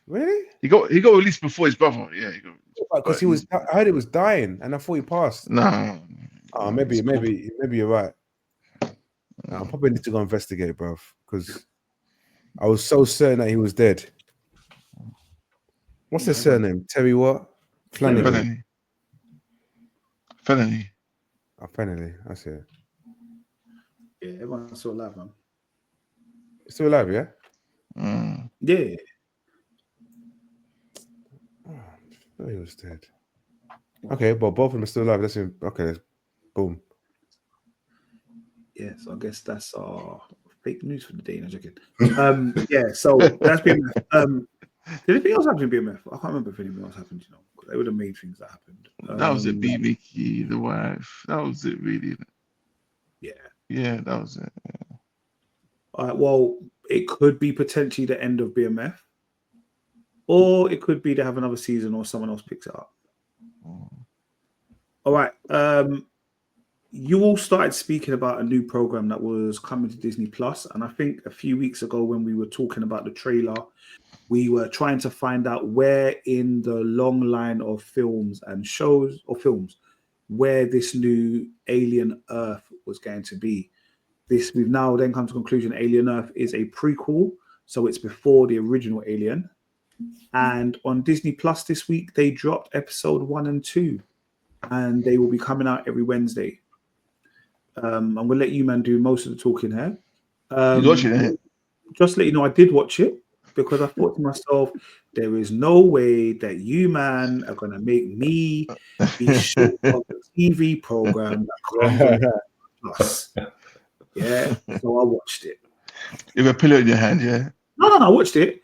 Really? He got released before his brother. Yeah, he got. Because I heard he was dying, and I thought he passed. Nah. Oh, maybe you're right. I probably need to go investigate, bro, because I was so certain that he was dead. What's his surname? Terry what? Flanagan. Felony. Oh, Flanagan. That's it. Yeah, everyone's still alive, man. Still alive, yeah? Yeah. Oh, he was dead. Okay, but both of them are still alive. That's him. Okay, boom. Yeah, so I guess that's fake news for the day. No joking. Yeah, so that's BMF. Did anything else happen in BMF? I can't remember if anything else happened. You know, they were the main things that happened. That was it. B. Mickey, the wife. That was it, really. Yeah. Yeah, that was it. Yeah. All right. Well, it could be potentially the end of BMF, or it could be they have another season, or someone else picks it up. All right. You all started speaking about a new program that was coming to Disney Plus, and I think a few weeks ago when we were talking about the trailer, we were trying to find out where in the long line of films and shows or films where this new Alien Earth was going to be. We've now then come to the conclusion Alien Earth is a prequel, so it's before the original Alien. And on Disney Plus this week, they dropped episode 1 and 2, and they will be coming out every Wednesday. I'm going to let you, man, do most of the talking here. You watching it? Just to let you know, I did watch it because I thought to myself, there is no way that you, man, are going to make me be shit of a TV program that comes on Plus. Yeah, so I watched it. You have a pillow in your hand, yeah? No, I watched it.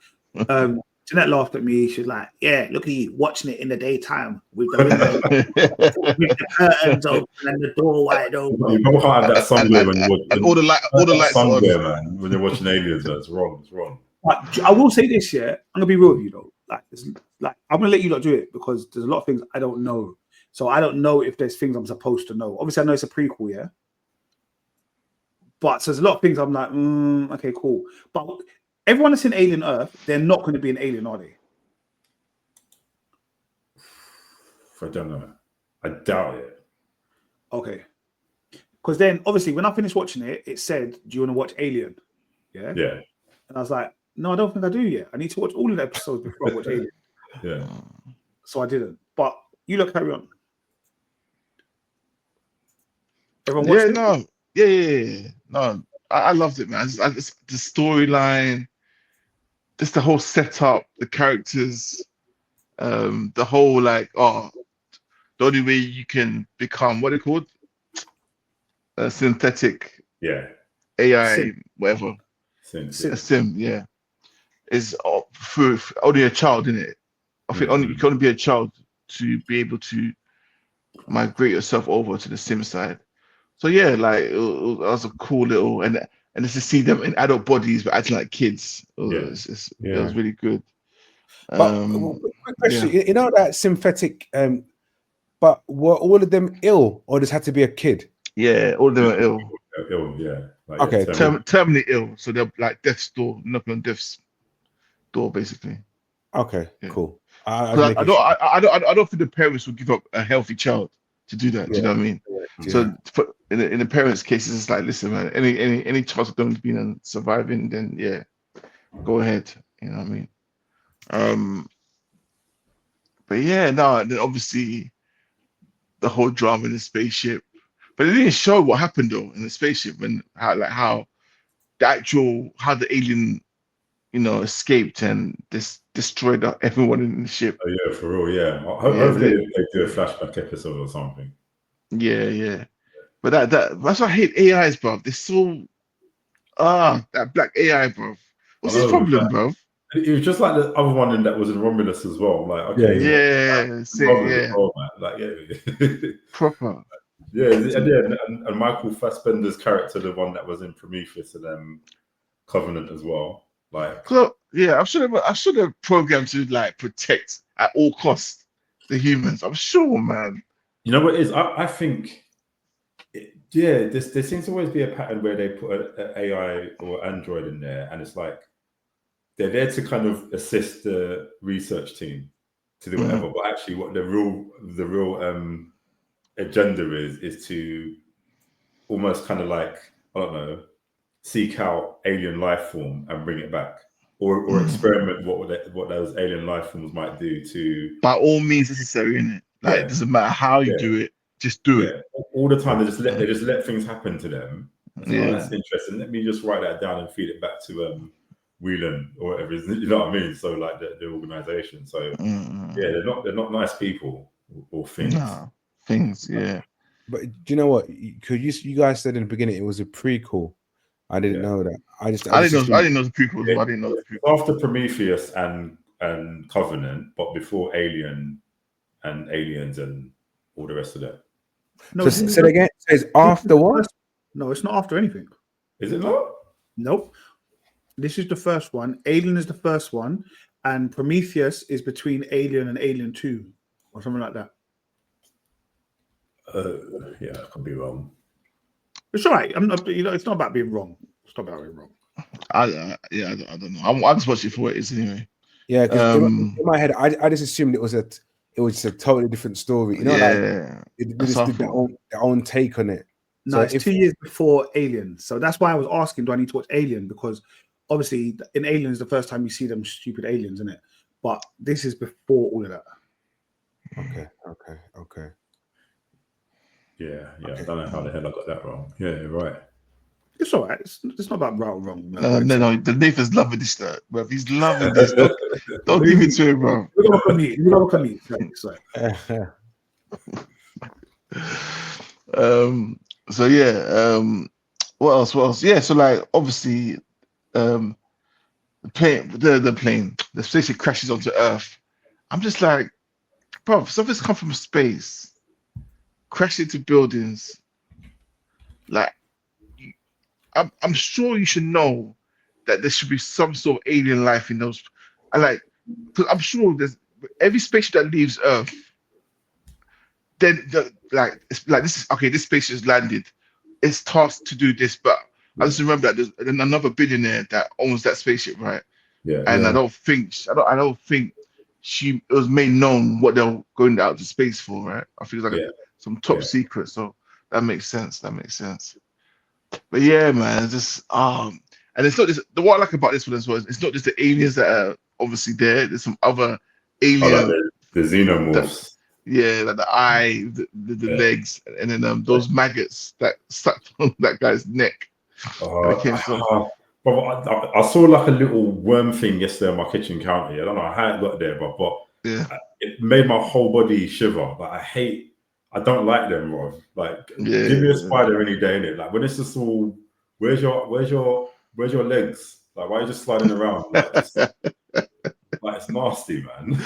Jeanette laughed at me. She was like, yeah, look at you watching it in the daytime with the window, with the curtains open and the door wide open. You don't have that somewhere when you watch And all the lights on. somewhere, man. When you're watching Aliens, that's wrong. It's wrong. But I will say this, yeah, I'm gonna be real with you though. I'm gonna let you lot do it because there's a lot of things I don't know. So I don't know if there's things I'm supposed to know. Obviously, I know it's a prequel, yeah. But so there's a lot of things I'm like, okay, cool. But everyone that's in Alien Earth, they're not going to be an alien, are they? I don't know. I doubt it. Okay. Because then, obviously, when I finished watching it, it said, do you want to watch Alien? Yeah? Yeah. And I was like, no, I don't think I do yet. I need to watch all of the episodes before I watch Alien. Yeah. So I didn't. But you look, carry on. Everyone watched it? No. Yeah. No, I loved it, man. The storyline, just the whole setup, the characters, the whole the only way you can become what they called a synthetic AI, Sim. whatever. Sim. A sim, yeah, is for only a child, isn't it? I think you can only be a child to be able to migrate yourself over to the sim side. So yeah, it was a cool little and just to see them in adult bodies but acting like kids. It was really good. But quick question, you know that synthetic, but were all of them ill or just had to be a kid? Yeah, all of them are ill. Ill, yeah. Okay. Terminally ill. So they're like death's door, knocking on death's door, basically. Okay, cool. I don't think the parents would give up a healthy child to do that. Do you know what I mean? Yeah. So in the parents' cases, it's like, listen, man, any chance of them being and surviving, then yeah, go ahead. You know what I mean? But yeah, no, and then obviously the whole drama in the spaceship. But it didn't show what happened though in the spaceship and how the alien, escaped and destroyed everyone in the ship. Oh yeah, for real, yeah. Hopefully they do a flashback episode or something. Yeah. But that's why I hate AIs, bro. They're so that black AI, bro. What's I his know, problem, bro? it was just like the other one that was in Romulus as well. Like, okay, Yeah. Yeah, see, Romulus as yeah, well, man. Like, yeah, proper. yeah, and Michael Fassbender's character, the one that was in Prometheus and Covenant as well. Like, So yeah, I should have programmed to like protect at all costs the humans. I'm sure, man. you know what it is? I think, yeah, there seems to always be a pattern where they put an AI or Android in there, and it's like they're there to kind of assist the research team to do whatever. But actually, what the real agenda is to almost kind of like, I don't know, seek out alien life form and bring it back, or experiment what those alien life forms might do to. By all means necessary, innit? Like it Yeah, doesn't matter how you yeah, do it, just do it. yeah. All the time they just let things happen to them. And say, oh, Yeah. that's interesting. Let me just write that down and feed it back to Whelan or whatever. You know what I mean? So like the organization. So yeah, they're not nice people or things. Nah, things, yeah. But do you know what? Because you guys said in the beginning it was a prequel. I didn't know that. I didn't know the prequel. I didn't know the prequel. After Prometheus and Covenant, but before Alien and Aliens and all the rest of that. No, So say it again. It says after what? No, it's not after anything. Is it not? Nope. This is the first one. Alien is the first one, and Prometheus is between Alien and Alien 2 or something like that. Yeah, I could be wrong. It's all right. I'm not. You know, it's not about being wrong. It's not about being wrong. I don't know. I just watch it for what it is anyway. Yeah, because in my head, I just assumed it was a totally different story. You know, like they just did their own take on it. No, it's 2 years before Alien, so that's why I was asking, do I need to watch Alien? Because obviously, in Alien is the first time you see them stupid aliens, isn't it? But this is before all of that. Okay. Yeah. I don't know how the hell I got that wrong. Yeah, right. It's all right. It's not about right or wrong. No. The Nathan's loving this, bro. He's loving this. Don't give it to him, bro. We're gonna come meet. So. So yeah. What else? Yeah. So like, obviously, the spaceship crashes onto Earth. I'm just like, bro, something's come from space, crashed into buildings. Like, I'm sure you should know that there should be some sort of alien life in those. Because I'm sure there's every spaceship that leaves Earth. Then it's like this is okay. This spaceship has landed. It's tasked to do this, but I just remember that there's another billionaire that owns that spaceship, right? Yeah. And I don't think it was made known what they're going out to space for, right? I think it's like some top secret. So that makes sense. But yeah, man, just and it's not just what I like about this one as well. It's not just the aliens that are obviously there. There's some other aliens. The xenomorphs. Like the eye, the legs, and then those maggots that sucked on that guy's neck. Bro, I saw like a little worm thing yesterday on my kitchen counter. I don't know how it got there, but it made my whole body shiver. Like I don't like them, bro. Like give me a spider any day, innit? Like when it's just all, where's your legs? Like why are you just sliding around? Like, it's nasty, man.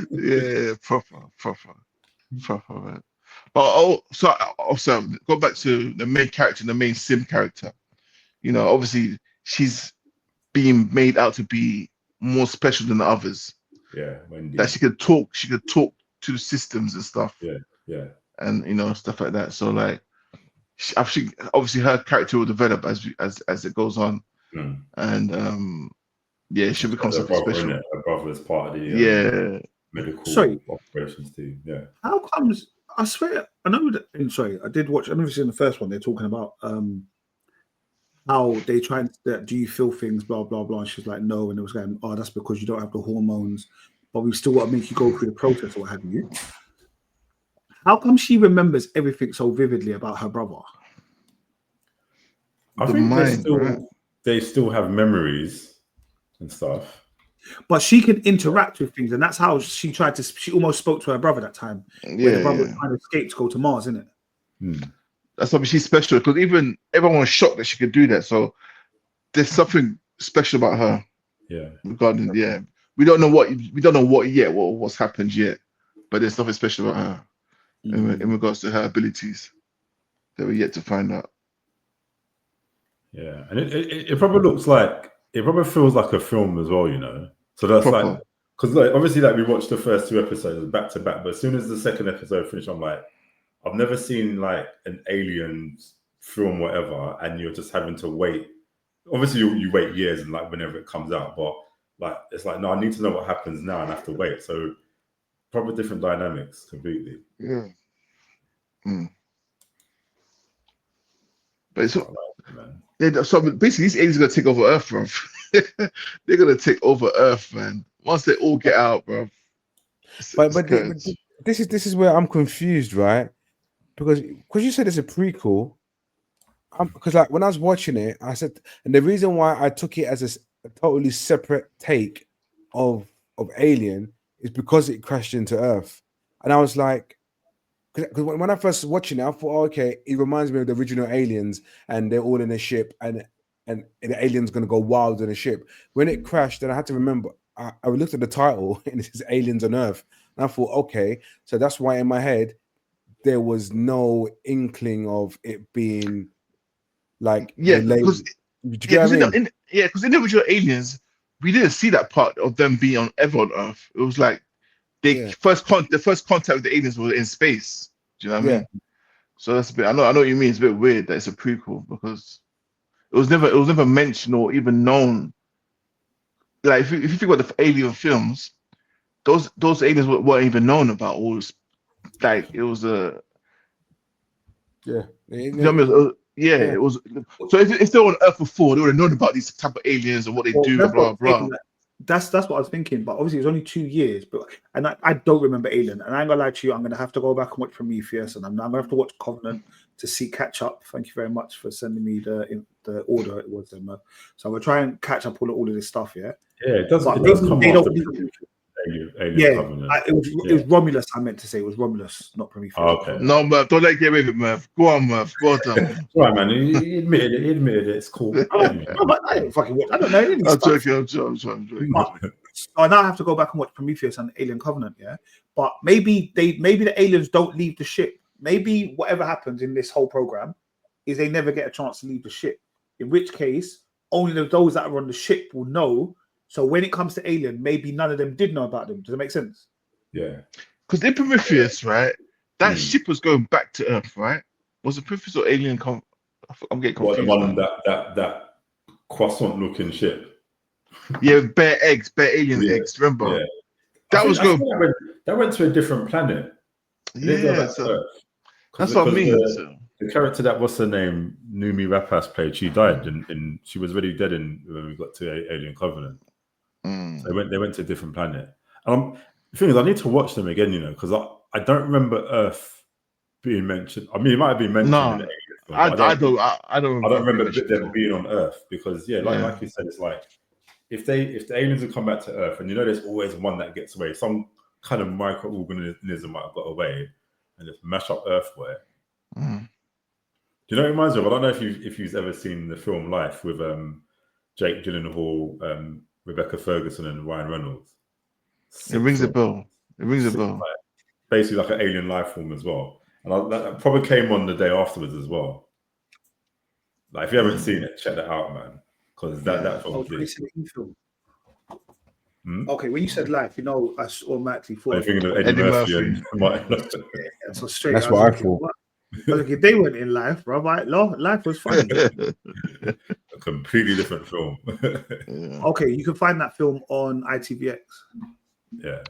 Yeah, proper, man. But also go back to the main character, the main sim character. You know, obviously she's being made out to be more special than the others. Yeah, Wendy. That she could talk to the systems and stuff. Yeah. And stuff like that. So like, I think obviously her character will develop as it goes on, and it should become something special. Her brother is part of the medical operations team. Yeah. How comes? I swear, I know that. Sorry, I did watch. I never seen the first one. They're talking about how they try and do you feel things, blah blah blah. And she's like, no, and it was going, oh, that's because you don't have the hormones, but we still got to make you go through the process or what have you. How come she remembers everything so vividly about her brother? I think they still have memories and stuff. But she can interact with things, and that's how she almost spoke to her brother that time. Where the brother was trying to escape to go to Mars, isn't it? That's why she's special, because even everyone was shocked that she could do that. So there's something special about her. Yeah. Regarding we don't know what's happened yet, but there's something special about her in regards to her abilities that we're yet to find out. Yeah, and it probably looks like, it probably feels like a film as well, you know. So that's Proper. like, because like obviously like we watched the first 2 episodes back to back, but as soon as the second episode finished, I'm like, I've never seen like an aliens film, whatever, and you're just having to wait. Obviously, you wait years and like whenever it comes out, but like it's like, no, I need to know what happens now and I have to wait. So probably different dynamics completely. Yeah. But it's so basically these aliens are gonna take over Earth, bro. They're gonna take over Earth, man. Once they all get out, bro. But this is where I'm confused, right? Because you said it's a prequel. Because like when I was watching it, I said, and the reason why I took it as a totally separate take of Alien is because it crashed into Earth, and I was like, because when I first watching it, I thought, oh, okay, it reminds me of the original Aliens, and they're all in a ship, and the alien's gonna go wild in a ship. When it crashed, then I had to remember. I looked at the title, and it says Aliens on Earth, and I thought, okay, so that's why in my head there was no inkling of it being like because in the original Aliens, we didn't see that part of them being on Earth. It was like the first contact with the aliens was in space. Do you know what I mean? So that's a bit. I know what you mean. It's a bit weird that it's a prequel because it was never mentioned or even known. Like if you think about the Alien films, those aliens weren't even known about. All like it was a you know what I mean? It was. So if they were on Earth before, they would have known about these type of aliens and what they do, blah blah. That's what I was thinking, but obviously it was only 2 years. And I don't remember Alien, and I ain't gonna lie to you, I'm gonna have to go back and watch Prometheus, and I'm gonna have to watch Covenant to catch up. Thank you very much for sending me the order it was. So I'm gonna try and catch up all of this stuff. Yeah, it does come after Alien Covenant. It was Romulus. I meant to say it was Romulus, not Prometheus. Oh, okay. No, Murph, don't let get away with it, Murph. Go on, Murph. Well done. Right, man. He admitted it. It's cool. But I didn't fucking watch. I don't know anything. I'm joking. So I now have to go back and watch Prometheus and Alien Covenant. Yeah, but maybe the aliens don't leave the ship. Maybe whatever happens in this whole program is they never get a chance to leave the ship. In which case, only those that are on the ship will know. So when it comes to Alien, maybe none of them did know about them. Does that make sense? Yeah. Because in Prometheus, right, that ship was going back to Earth, right? Was it Prometheus or Alien? I'm getting confused. What, the one that croissant-looking ship? Yeah, bare alien eggs. Remember? Yeah. That went to a different planet. Yeah, that's what I mean. The character that what's her name, Numi Rapace played, she died and she was already dead when we got to Alien Covenant. So they went to a different planet. The thing is, I need to watch them again, you know, because I don't remember Earth being mentioned. I mean, it might have been mentioned. No, in the Alien film, I don't remember them being on Earth because like you said, it's like if the aliens have come back to Earth, and you know, there's always one that gets away. Some kind of microorganism might have got away and just mash up Earthware. Do you know what it reminds me of? I don't know if you've ever seen the film Life with Jake Gyllenhaal, Rebecca Ferguson, and Ryan Reynolds. It rings a bell. Basically, like an alien life form as well. And that probably came on the day afterwards as well. Like, if you haven't seen it, check that out, man. Because that film. Okay, when you said Life, you know, I automatically thought. I'm thinking of Eddie Murphy and Martin. So straight. That's what I thought. Look, if they went in Life, bro, Life was funny. A completely different film. Okay, you can find that film on ITVX. Yeah.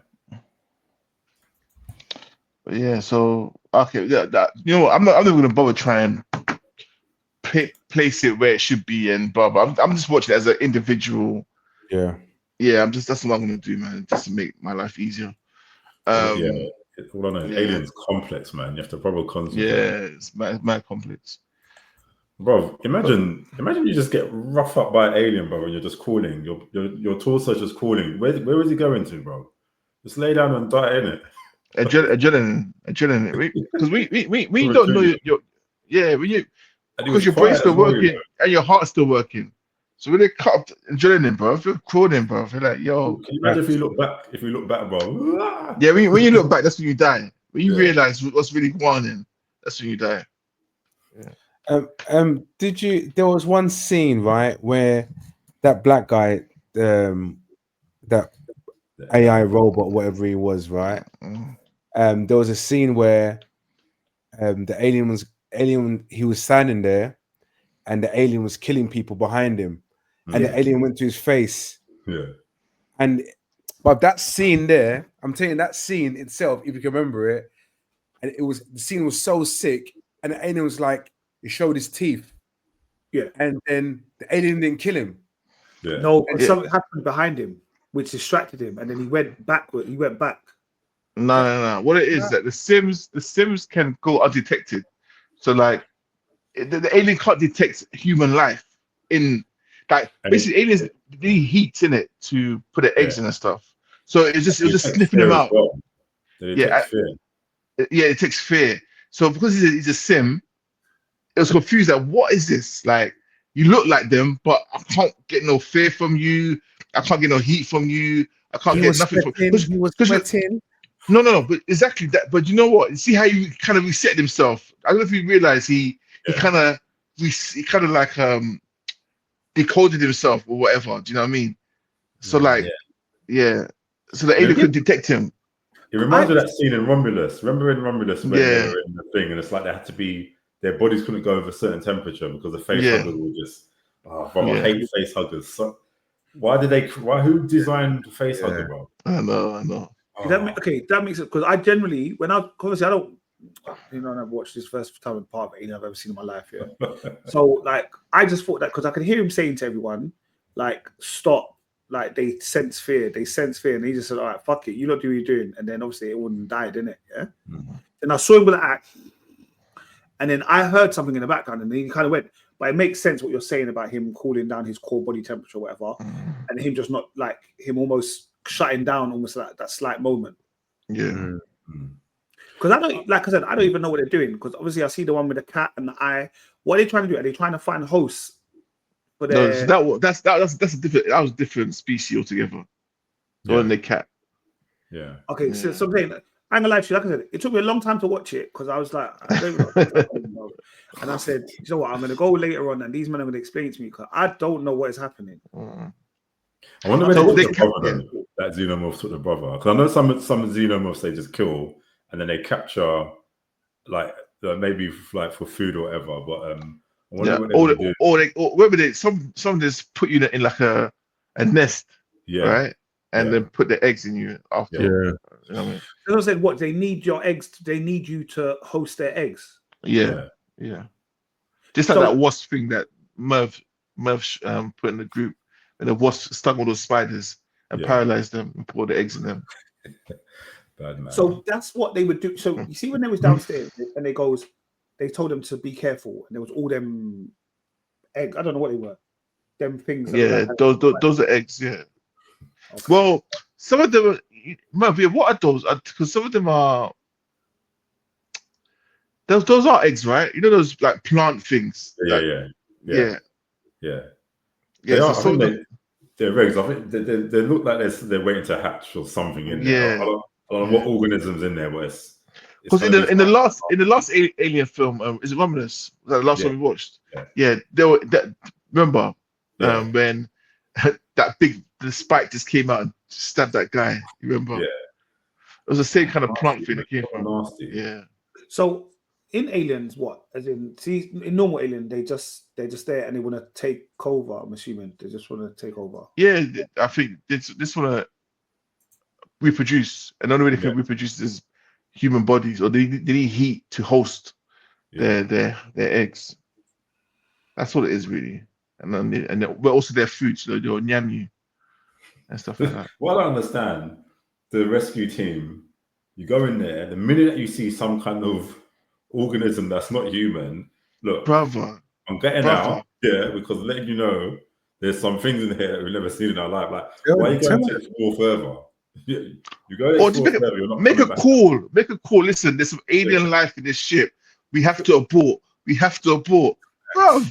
Yeah. So okay, you know what? I'm not going to bother trying place it where it should be and blah blah. I'm just watching it as an individual. Yeah. Yeah. That's what I'm going to do, man, just to make my life easier. All I know is Alien's complex, man. You have to probably concentrate. Yeah, it's mad complex. Bro, imagine you just get roughed up by an alien, bro, and you're just calling. Your torso just calling. Where is he going to, bro? Just lay down and die, innit? Adrenaline. Because we True, don't true. know your yeah, when you And it was because your brain's quiet still as well, you working know. and your heart's still working. So when they cut up adrenaline, bro, if you're crawling, bro, you're like, yo, Can you imagine if you look back? If you look back, bro. Ah! yeah. When you look back, that's when you die. When you Yeah. realize what's really going on, that's when you die. Did you? There was one scene, right, where that black guy, that AI robot, whatever he was, right? There was a scene where the alien. He was standing there, and the alien was killing people behind him, and the alien went to his face. Yeah. And but that scene there, I'm telling you, that scene itself, if you can remember it, and the scene was so sick, and the alien was like, he showed his teeth. Yeah. And then the alien didn't kill him. Yeah. No, but something happened behind him, which distracted him, and then he went backward. He went back. No. What it is that the Sims can go undetected. So like the alien can't detect human life in like basically aliens need heat in it to put the eggs in and stuff. So it was just sniffing them out. Well. Yeah. It takes fear. So because he's a sim, it was confused. Like, what is this? Like, you look like them, but I can't get no fear from you. I can't get no heat from you. I can't get nothing from you. He was sweating. No, but exactly that. But you know what? See how he kind of reset himself. I don't know if you realize he kind of like decoded himself or whatever. Do you know what I mean? So like, so the alien could detect him. It reminds me of that scene in Romulus. Remember in Romulus when they were in the thing, and it's like they had to be, their bodies couldn't go over a certain temperature because the face huggers were just, I hate face huggers. So who designed the face hugger, bro? I know. That makes it, because I generally, obviously I don't, I've watched this first time in part of anything I've ever seen in my life. Yeah. So like, I just thought that because I could hear him saying to everyone, like, stop. Like they sense fear, and he just said, "All right, fuck it, you lot do what you're doing." And then obviously everyone died, didn't it? Yeah. Mm-hmm. And I saw him with the act, and then I heard something in the background, and then he kind of went. But it makes sense what you're saying about him cooling down his core body temperature, or whatever, and him just not like him almost shutting down, almost like that slight moment. Yeah. Because I don't, like I said, I don't even know what they're doing. Because obviously I see the one with the cat and the eye. What are they trying to do? Are they trying to find hosts? No, so that's a different. That was a different species altogether. The one the cat. Yeah. Okay. So I'm saying, I'm gonna lie to you. Like I said, it took me a long time to watch it because I was like, I don't know. And I said, you know what? I'm gonna go later on, and these men are gonna explain it to me because I don't know what is happening. I wonder when they took the brother, that xenomorph took the brother. Because I know some xenomorphs they just kill and then they capture, like maybe like for food or whatever. But some just put you in like a nest, right? And then put the eggs in you after. Yeah. You know what I mean? So I said, what? They need your eggs. They need you to host their eggs. Yeah. Just like that wasp thing that Merv put in the group, and the wasp stung all those spiders and paralyzed them and put all the eggs in them. Bad man. So that's what they would do. So you see, when they was downstairs and they told them to be careful, and there was all them egg. I don't know what they were. Them things. Those are eggs. Yeah. Okay. Well, some of them. What are those? Because some of them are. Those are eggs, right? You know those like plant things. Yeah. So they're eggs. I think they look like they're waiting to hatch or something in there. I don't know what organisms in there, but it's because in the last Alien film, is it Romulus? Was that the last one we watched? Yeah, they were. Remember when the spike just came out and stabbed that guy? You remember? Yeah, it was the same kind of plant thing that came from. Nasty. Yeah. So in Aliens, what? As in, see, in normal Alien, they're just there and they want to take over. I'm assuming they just want to take over. Yeah, I think this want to reproduce, and the only way they can reproduce is human bodies, or they need heat to host their eggs. That's what it is, really. But also their food, so they'll nyam you and stuff like that. Well, I understand the rescue team. You go in there, the minute that you see some kind of organism that's not human, look, brother, I'm getting out, because letting you know there's some things in here that we've never seen in our life. Like, why are you going to explore further? You go Or explore just further, you're not make coming a back. call. Make a call. Listen, there's some alien life in this ship. We have to abort. We have to abort. Bro,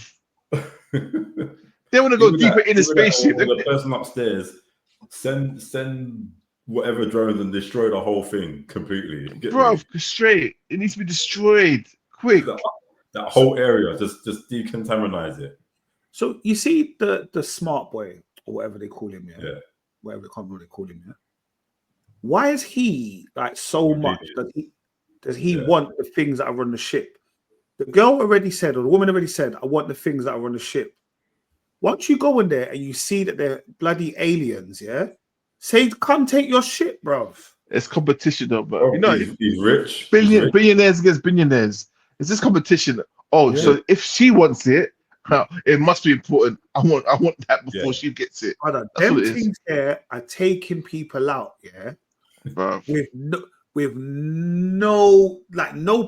they want to go deeper in the spaceship. Or the person upstairs, send whatever drones and destroy the whole thing completely. Get Bro, me? straight. It needs to be destroyed. Quick. That whole area, just decontaminize it. So you see the smart boy or whatever they call him, Yeah. whatever they call him, yeah. Why is he like so much? Does he Yeah. want the things that are on the ship? The girl already said, or the woman already said, I want the things that are on the ship. Once you go in there and you see that they're bloody aliens, yeah, say, come take your shit, bruv. It's competition, though, but Oh, you know, he's rich. billionaires against billionaires. It's this competition. Oh, Yeah. so if she wants it, it must be important. I want that before she gets it. Brother, That's them what it is. things there are taking people out, yeah, Bro. with no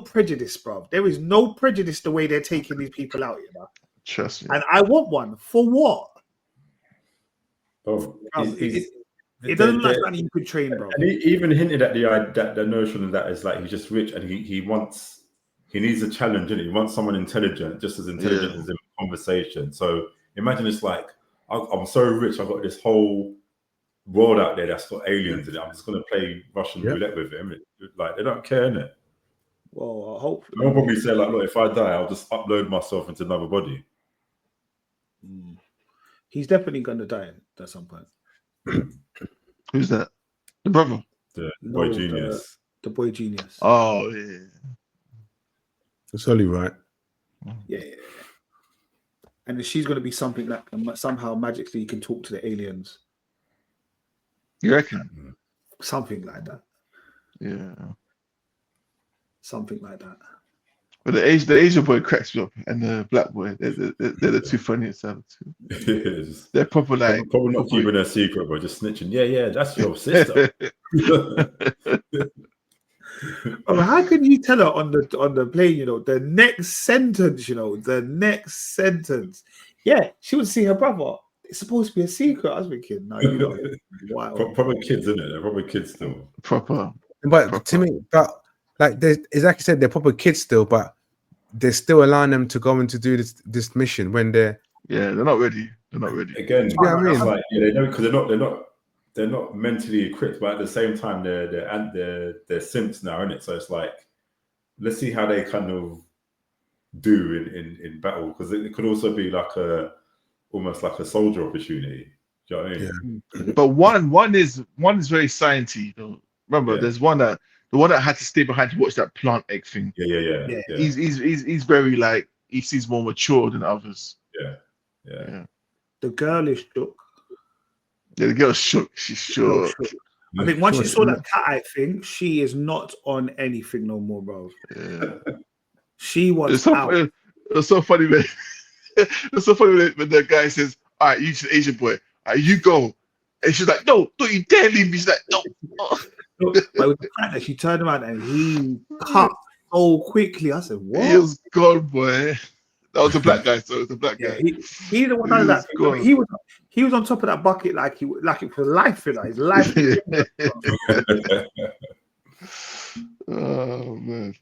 prejudice, bruv. There is no prejudice the way they're taking these people out, you know. Trust me. And I want one for what? Oh, It doesn't look like something you could train, bro. And he even hinted at the notion that it's like he's just rich and he needs a challenge, and he wants someone intelligent, just as intelligent as in conversation. So imagine it's like, I'm so rich, I've got this whole world out there that's got aliens in it. I'm just gonna play Russian roulette with him. Like, they don't care, innit? Well, I hope They'll probably say like, look, if I die, I'll just upload myself into another body. He's definitely gonna die at some point. Who's that? The brother. The boy genius. The boy genius. Oh yeah. It's only right. Yeah. And then she's gonna be something that somehow magically can talk to the aliens. You reckon? Something like that. Yeah. Something like that. But the Asian boy cracks me up, and the black boy, they're the two funniest out of the two. They're proper like probably not keeping a secret, but just snitching. Yeah, that's your sister. Oh, how can you tell her on the plane? You know, the next sentence. Yeah, she would see her brother. It's supposed to be a secret. I was thinking, no, you know, wow. Probably kids, isn't it? They're probably kids still. Proper. But to me, like, exactly said, they're proper kids still, but they're still allowing them to go and to do this mission when they're they're not ready. They're not ready. Again, you know what I mean? like, they know, because they're not mentally equipped, but at the same time they're simps now, innit? So it's like, let's see how they kind of do in battle, because it could also be like almost like a soldier opportunity. Do you know what I mean? Yeah. But one is very sciencey. You know? Remember, there's the one that had to stay behind to watch that plant egg thing. Yeah. He's very like, he seems more mature than others. Yeah. The girl is shook. Yeah, the girl's shook. She's shook. I think once she saw that cat-eye thing, she is not on anything no more, bro. Yeah. She was out. It was so funny, man. It's so funny when the guy says, "All right, you the Asian boy. All right, you go." And she's like, "No, don't you dare leave me." She's like, "No." But with the fact that she turned around and he cut so quickly, I said, "What?" He was gone, boy. That was the black guy. So it was the black guy. He's the one that that thing. He was on top of that bucket like it was life, you know. His life. Oh man.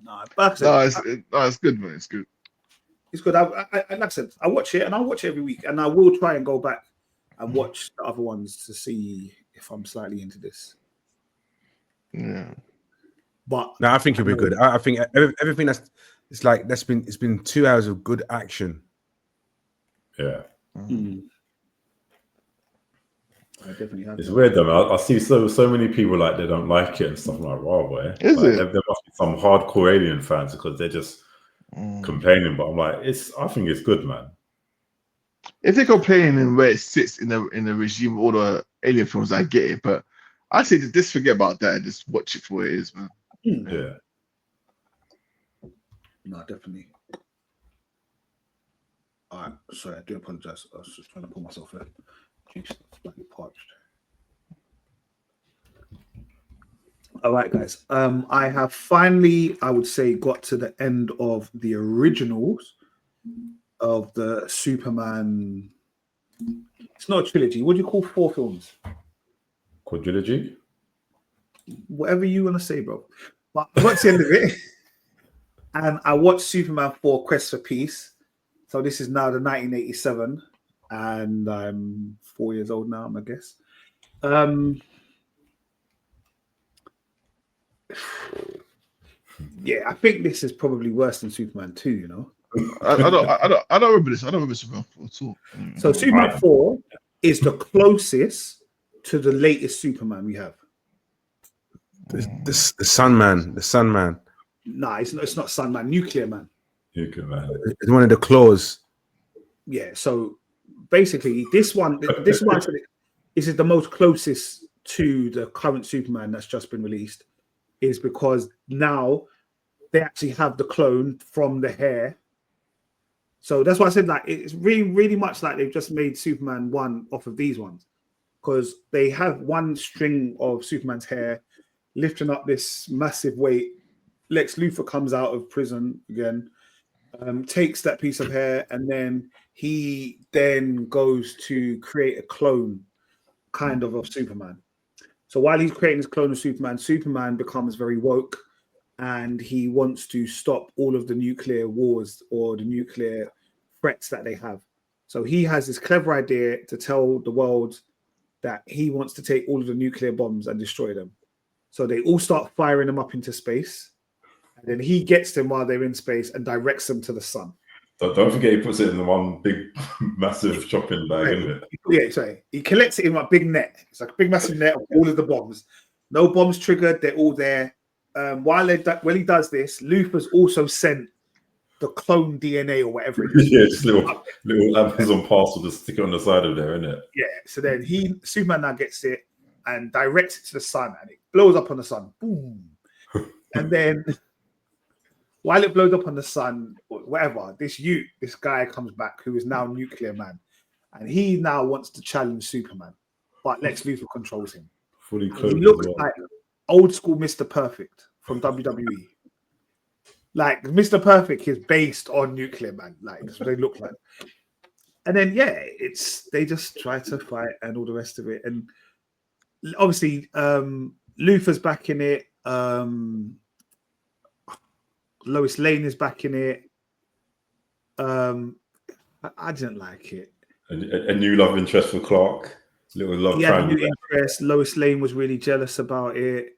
No, it's good, man. It's good. It's good. I like I said, I watch it and I watch it every week, and I will try and go back and watch the other ones to see if I'm slightly into this. Yeah. But no, I think it'll be good. I think everything it's been 2 hours of good action. Yeah. I definitely have. It's weird though. I see so many people like they don't like it and stuff. I'm like, wow, boy. Is it? There must be some hardcore alien fans because they're just complaining. But I'm like, I think it's good, man. If they're complaining in where it sits in the regime of all the alien films, I get it. But I say just forget about that and just watch it for what it is, man. Yeah. No, definitely. All right, sorry, I do apologize. I was just trying to pull myself in. Jeez, slightly parched. All right, guys. I have finally, I would say, got to the end of the originals of the Superman. It's not a trilogy. What do you call 4 films? Quadrilogy. Whatever you want to say, bro. But I got to the end of it, and I watched Superman 4: Quest for Peace. So this is now the 1987, and I'm 4 years old now, I guess. Yeah, I think this is probably worse than Superman 2, you know. I don't remember this. I don't remember Superman 4 at all. So Superman 4 is the closest to the latest Superman we have. The Sun Man. The Sun Man. Nah, it's not Sun Man, Nuclear Man. Nuclear Man. It's one of the claws. Yeah, so basically this is the most closest to the current Superman that's just been released, is because now they actually have the clone from the hair. So that's why I said, like, it's really, really much like they've just made Superman 1 off of these ones, because they have one string of Superman's hair lifting up this massive weight. Lex Luthor comes out of prison again, takes that piece of hair, and then he then goes to create a clone kind of Superman. So while he's creating his clone of Superman, Superman becomes very woke, and he wants to stop all of the nuclear wars or the nuclear threats that they have. So he has this clever idea to tell the world that he wants to take all of the nuclear bombs and destroy them. So they all start firing them up into space, and then he gets them while they're in space and directs them to the sun. Don't forget he puts it in the one big, massive shopping bag, isn't it? Yeah, sorry. He collects it in a big net. It's like a big, massive net of all of the bombs. No bombs triggered. They're all there. While he does this, Luthor's also sent the clone DNA or whatever it is. Yeah, just little Amazon parcel to stick it on the side of there, isn't it? Yeah. So then Superman now gets it and directs it to the sun, and it blows up on the sun. Boom. And then while it blows up on the sun, whatever, this guy comes back who is now Nuclear Man, and he now wants to challenge Superman, but Lex Luthor controls him. Fully He clothed looks as well. like old school Mr. Perfect from WWE. Like Mr. Perfect is based on Nuclear Man. Like that's what they look like. And then they just try to fight and all the rest of it. And obviously, Luthor's back in it. Lois Lane is back in it. I didn't like it. A new love interest for Clark. Little love He had a triangle. new interest. Lois Lane was really jealous about it.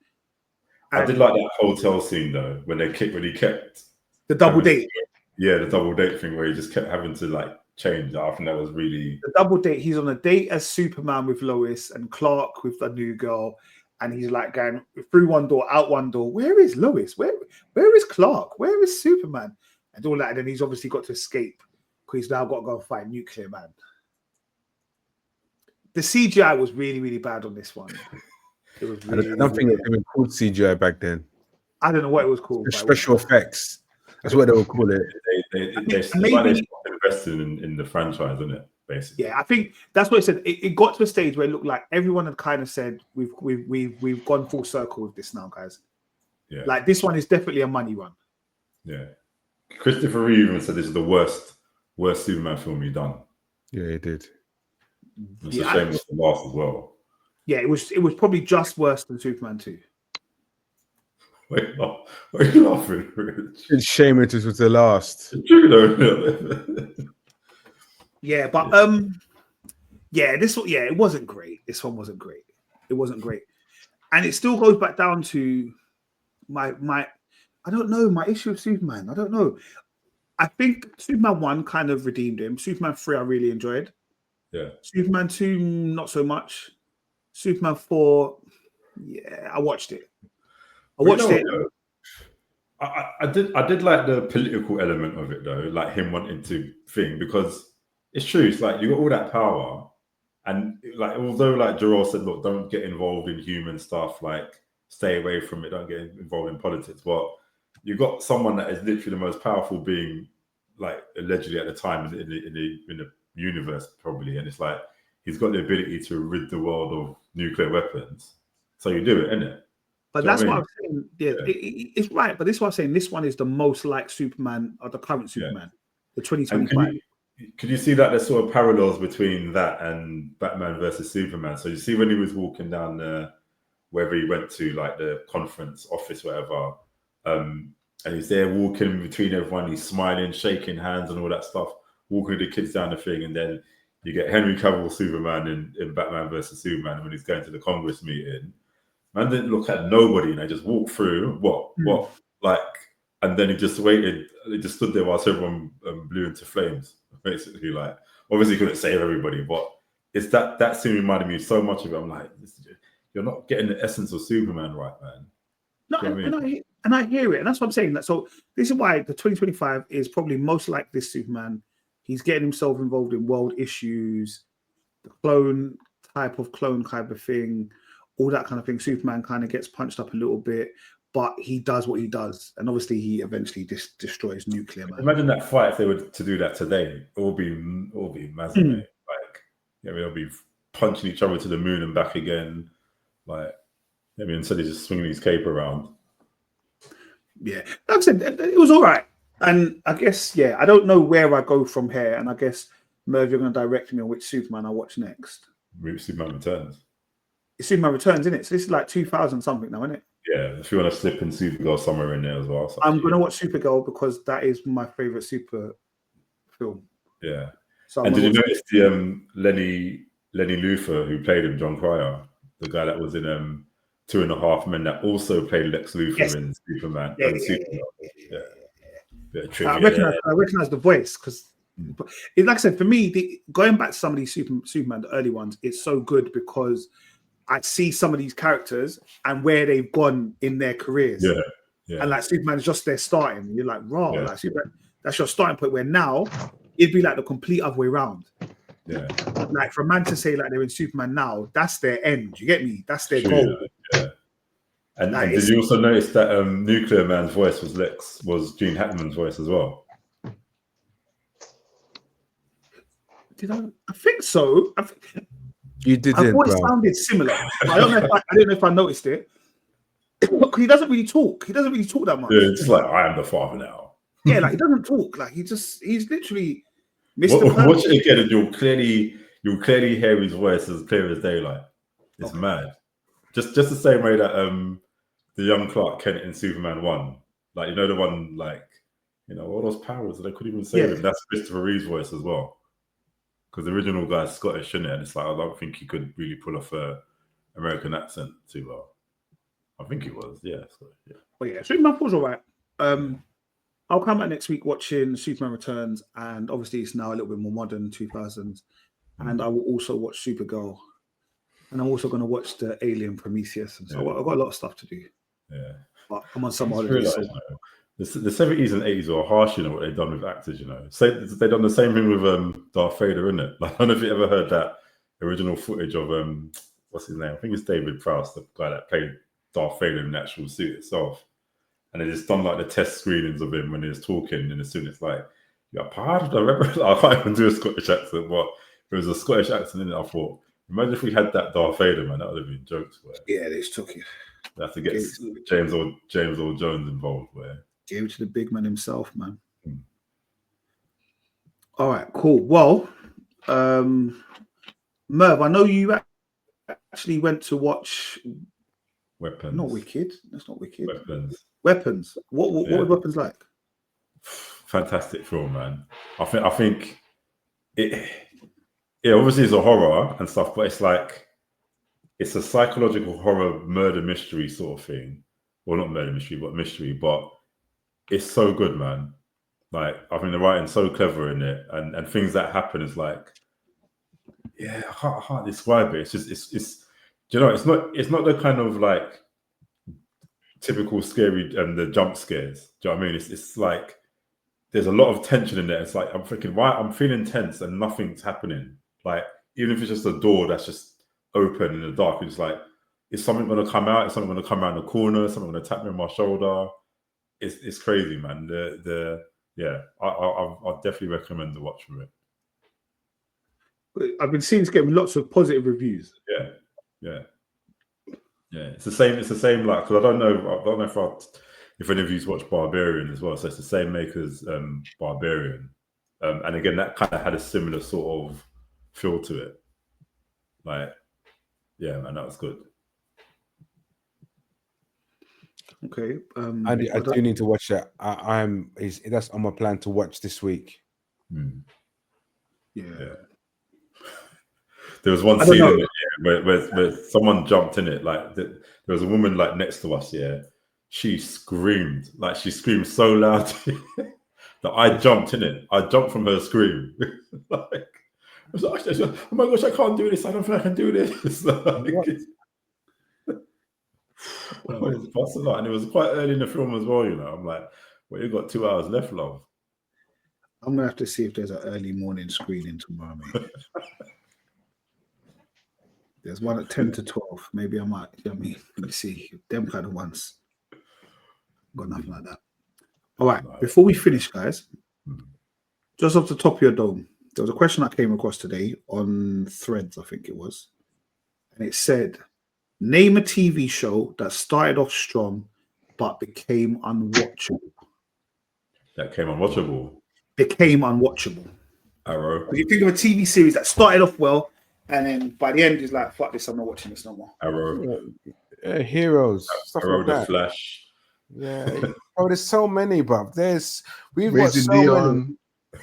I did like that hotel scene though, when he kept the double date. Yeah, the double date thing where he just kept having to like change. I think that was really The double date. He's on a date as Superman with Lois and Clark with the new girl, and he's like going through one door, out one door. Where is Lois? Where is Clark? Where is Superman? And all that. And then he's obviously got to escape because he's now got to go and fight Nuclear Man. The CGI was really, really bad on this one. It was really, I don't think it was called CGI back then. I don't know what it was called. Special effects. That's what they would call it. they maybe invested in the franchise, isn't it? Basically. Yeah, I think that's what it said. It got to a stage where it looked like everyone had kind of said, we've gone full circle with this now, guys. Yeah. Like this one is definitely a money run. Yeah. Christopher Reeve even said this is the worst Superman film you've done. Yeah, he did. It's a shame it's the last as well. Yeah, it was probably just worse than Superman 2. Wait, why are you laughing, Rich? It's shame it was the last. It's true though. Yeah, but it wasn't great. This one wasn't great. It wasn't great. And it still goes back down to my I don't know, my issue with Superman. I don't know. I think Superman 1 kind of redeemed him. Superman 3 I really enjoyed. Yeah. Superman 2 not so much. Superman 4, yeah, I watched it. I did like the political element of it though, like him wanting to thing, because it's true. It's like you got all that power, and like although like Jarrell said, look, don't get involved in human stuff, like stay away from it, don't get involved in politics. But you got someone that is literally the most powerful being, like allegedly at the time in the universe probably, and it's like he's got the ability to rid the world of nuclear weapons. So you do it, innit? But that's what I'm saying. Yeah, it's right. But this is what I'm saying. This one is the most like Superman, or the current Superman, the 2025. could you see that there's sort of parallels between that and Batman versus Superman? So you see when he was walking down the, wherever he went to, like the conference office, whatever, and he's there walking between everyone, he's smiling, shaking hands and all that stuff, walking with the kids down the thing, and then you get Henry Cavill Superman in Batman versus Superman when he's going to the Congress meeting. Man didn't look at nobody, and they just walked through. What, like, and then he just waited. He just stood there whilst everyone blew into flames. Basically, like, obviously he couldn't save everybody, but it's that scene reminded me so much of it. I'm like, you're not getting the essence of Superman right, man. No, You know what I mean? and I hear it, and that's what I'm saying. That so this is why the 2025 is probably most like this Superman. He's getting himself involved in world issues, the clone type of thing, all that kind of thing. Superman kind of gets punched up a little bit, but he does what he does, and obviously he eventually destroys Nuclear Man. Imagine that fight if they were to do that today. It will be massive, mate. Like, yeah, they'll be punching each other to the moon and back again. Like, I mean, instead of just swinging his cape around. Yeah, like I said, it was all right. And I guess, yeah, I don't know where I go from here. And I guess, Merv, you're going to direct me on which Superman I watch next. Superman Returns. It's Superman Returns, isn't it? So this is like 2000 something now, isn't it? Yeah, if you want to slip in Supergirl somewhere in there as well. I'm going to watch Supergirl because that is my favorite super film. Yeah. So and did you notice the Lenny Luthor, who played him, John Cryer, the guy that was in 2.5 Men, that also played Lex Luthor in Superman? I recognize the voice because, like I said, for me, going back to some of these Superman, the early ones, it's so good because I see some of these characters and where they've gone in their careers. Yeah. And like Superman is just their starting. You're like, raw, like Superman, that's your starting point. Where now it'd be like the complete other way around. Yeah. Like for a man to say like they're in Superman now, that's their end. You get me? That's their goal. Yeah. And did you also notice that Nuclear Man's voice was Gene Hackman's voice as well? Did I? I think so. You didn't. I've always sounded similar. I don't know if I noticed it. Because he doesn't really talk. He doesn't really talk that much. Yeah, it's like I am the father now. Yeah, like he doesn't talk. Like he's literally Mr. Watch it again, and you'll clearly hear his voice as clear as daylight. It's mad. Just the same way that the young Clark Kent in Superman 1, like, you know, the one, like, you know, all those powers that they couldn't even save him. That's Christopher Reeve's voice as well. Because the original guy's Scottish, isn't it? And it's like, I don't think he could really pull off a American accent too well. I think he was, yeah. But yeah, Superman was all right. I'll come back next week watching Superman Returns, and obviously it's now a little bit more modern, 2000s. And I will also watch Supergirl, and I'm also going to watch the Alien Prometheus. And so I've got a lot of stuff to do. Yeah, but I'm on some holidays. So. The 70s and 80s were harsh, you know, what they've done with actors, you know. So they've done the same thing with Darth Vader, isn't it? Like, I don't know if you ever heard that original footage of what's his name? I think it's David Prowse, the guy that played Darth Vader in the actual suit itself. And they just done like the test screenings of him when he was talking, and as soon as like, yeah, pardon, I remember, I can't even do a Scottish accent, but it was a Scottish accent in it. I thought, imagine if we had that Darth Vader, man, that would have been jokes. Where yeah, they just took it. They have to get James Earl Jones involved. Where gave it to the big man himself, man. All right, cool. Well, Merv, I know you actually went to watch Weapons. Not Wicked. That's not Wicked. Weapons. What were Weapons like? Fantastic film, man. I think it. Yeah, obviously it's a horror and stuff, but it's like it's a psychological horror murder mystery sort of thing. Well, not murder mystery, but mystery. But it's so good, man. Like, I think the writing's so clever in it, and things that happen is like, yeah, I can't describe it. It's just it's you know, it's not the kind of like typical scary the jump scares. Do you know what I mean? It's like there's a lot of tension in there. It's like I'm thinking, why I'm feeling tense and nothing's happening. Like, even if it's just a door that's just open in the dark, it's like, is something going to come out? Is something going to come around the corner? Is something going to tap me on my shoulder? It's crazy, man. I'll definitely recommend the watch from it. I've been seeing it's getting lots of positive reviews. Yeah. It's the same. Like, because I don't know if any of you's watched Barbarian as well. So it's the same makers, Barbarian, And again, that kind of had a similar sort of feel to it. Like, yeah, man, that was good. Okay. I do need to watch that. That's on my plan to watch this week. Yeah. There was one scene in it where someone jumped in it. Like there was a woman like next to us. Yeah, she screamed so loud that I jumped in it. I jumped from her scream. Like, I was like, oh my gosh, I can't do this. I don't think I can do this. Like, it was a lot, and it was quite early in the film as well. You know, I'm like, well, you've got 2 hours left, love. I'm gonna have to see if there's an early morning screening tomorrow, mate. There's one at 10 to 12. Maybe I might. You know what I mean? Let me see. Them kind of ones. Got nothing like that. All right. Before we finish, guys, just off the top of your dome, there was a question I came across today on Threads, I think it was. And it said, name a TV show that started off strong but became unwatchable. Became unwatchable. Arrow. If you think of a TV series that started off well, and then by the end, it's like, fuck this, I'm not watching this no more. Arrow. Heroes. Stuff Arrow, like the that. Flash. Yeah. Oh, there's so many, bruv. We've Raising got so Dion,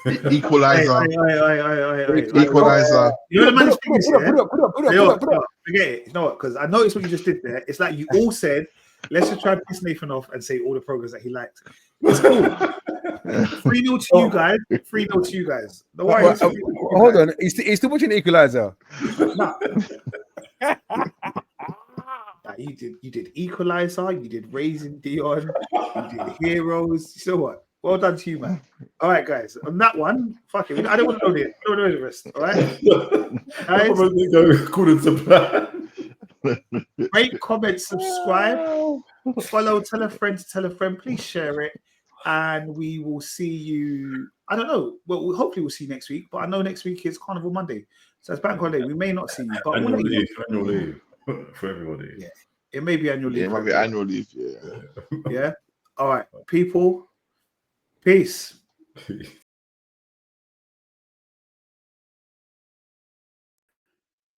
many. Equalizer. Equalizer. You know the man's thing is, put up. forget it. You know what? Because I noticed what you just did there. It's like you all said, let's just try to piss Nathan off and say all the programs that he liked. It's cool. 3-0 to you guys. 3-0 to you guys. Don't worry. Hold on. He's still watching Equalizer. Nah. You did Equalizer, you did Raising Dion, you did Heroes. You know what? Well done to you, man. All right, guys. On that one, fuck it. I don't want to know the rest. All right, guys. Go according to plan. Rate, comment, subscribe, follow, tell a friend to tell a friend. Please share it, and we will see you. I don't know. Well, hopefully we'll see you next week. But I know next week is Carnival Monday, so it's Bank Holiday. We may not see you, but annual leave for everybody. Yeah, it may be annual leave. Yeah, it might be annual leave. Yeah. Yeah. All right, people. Peace.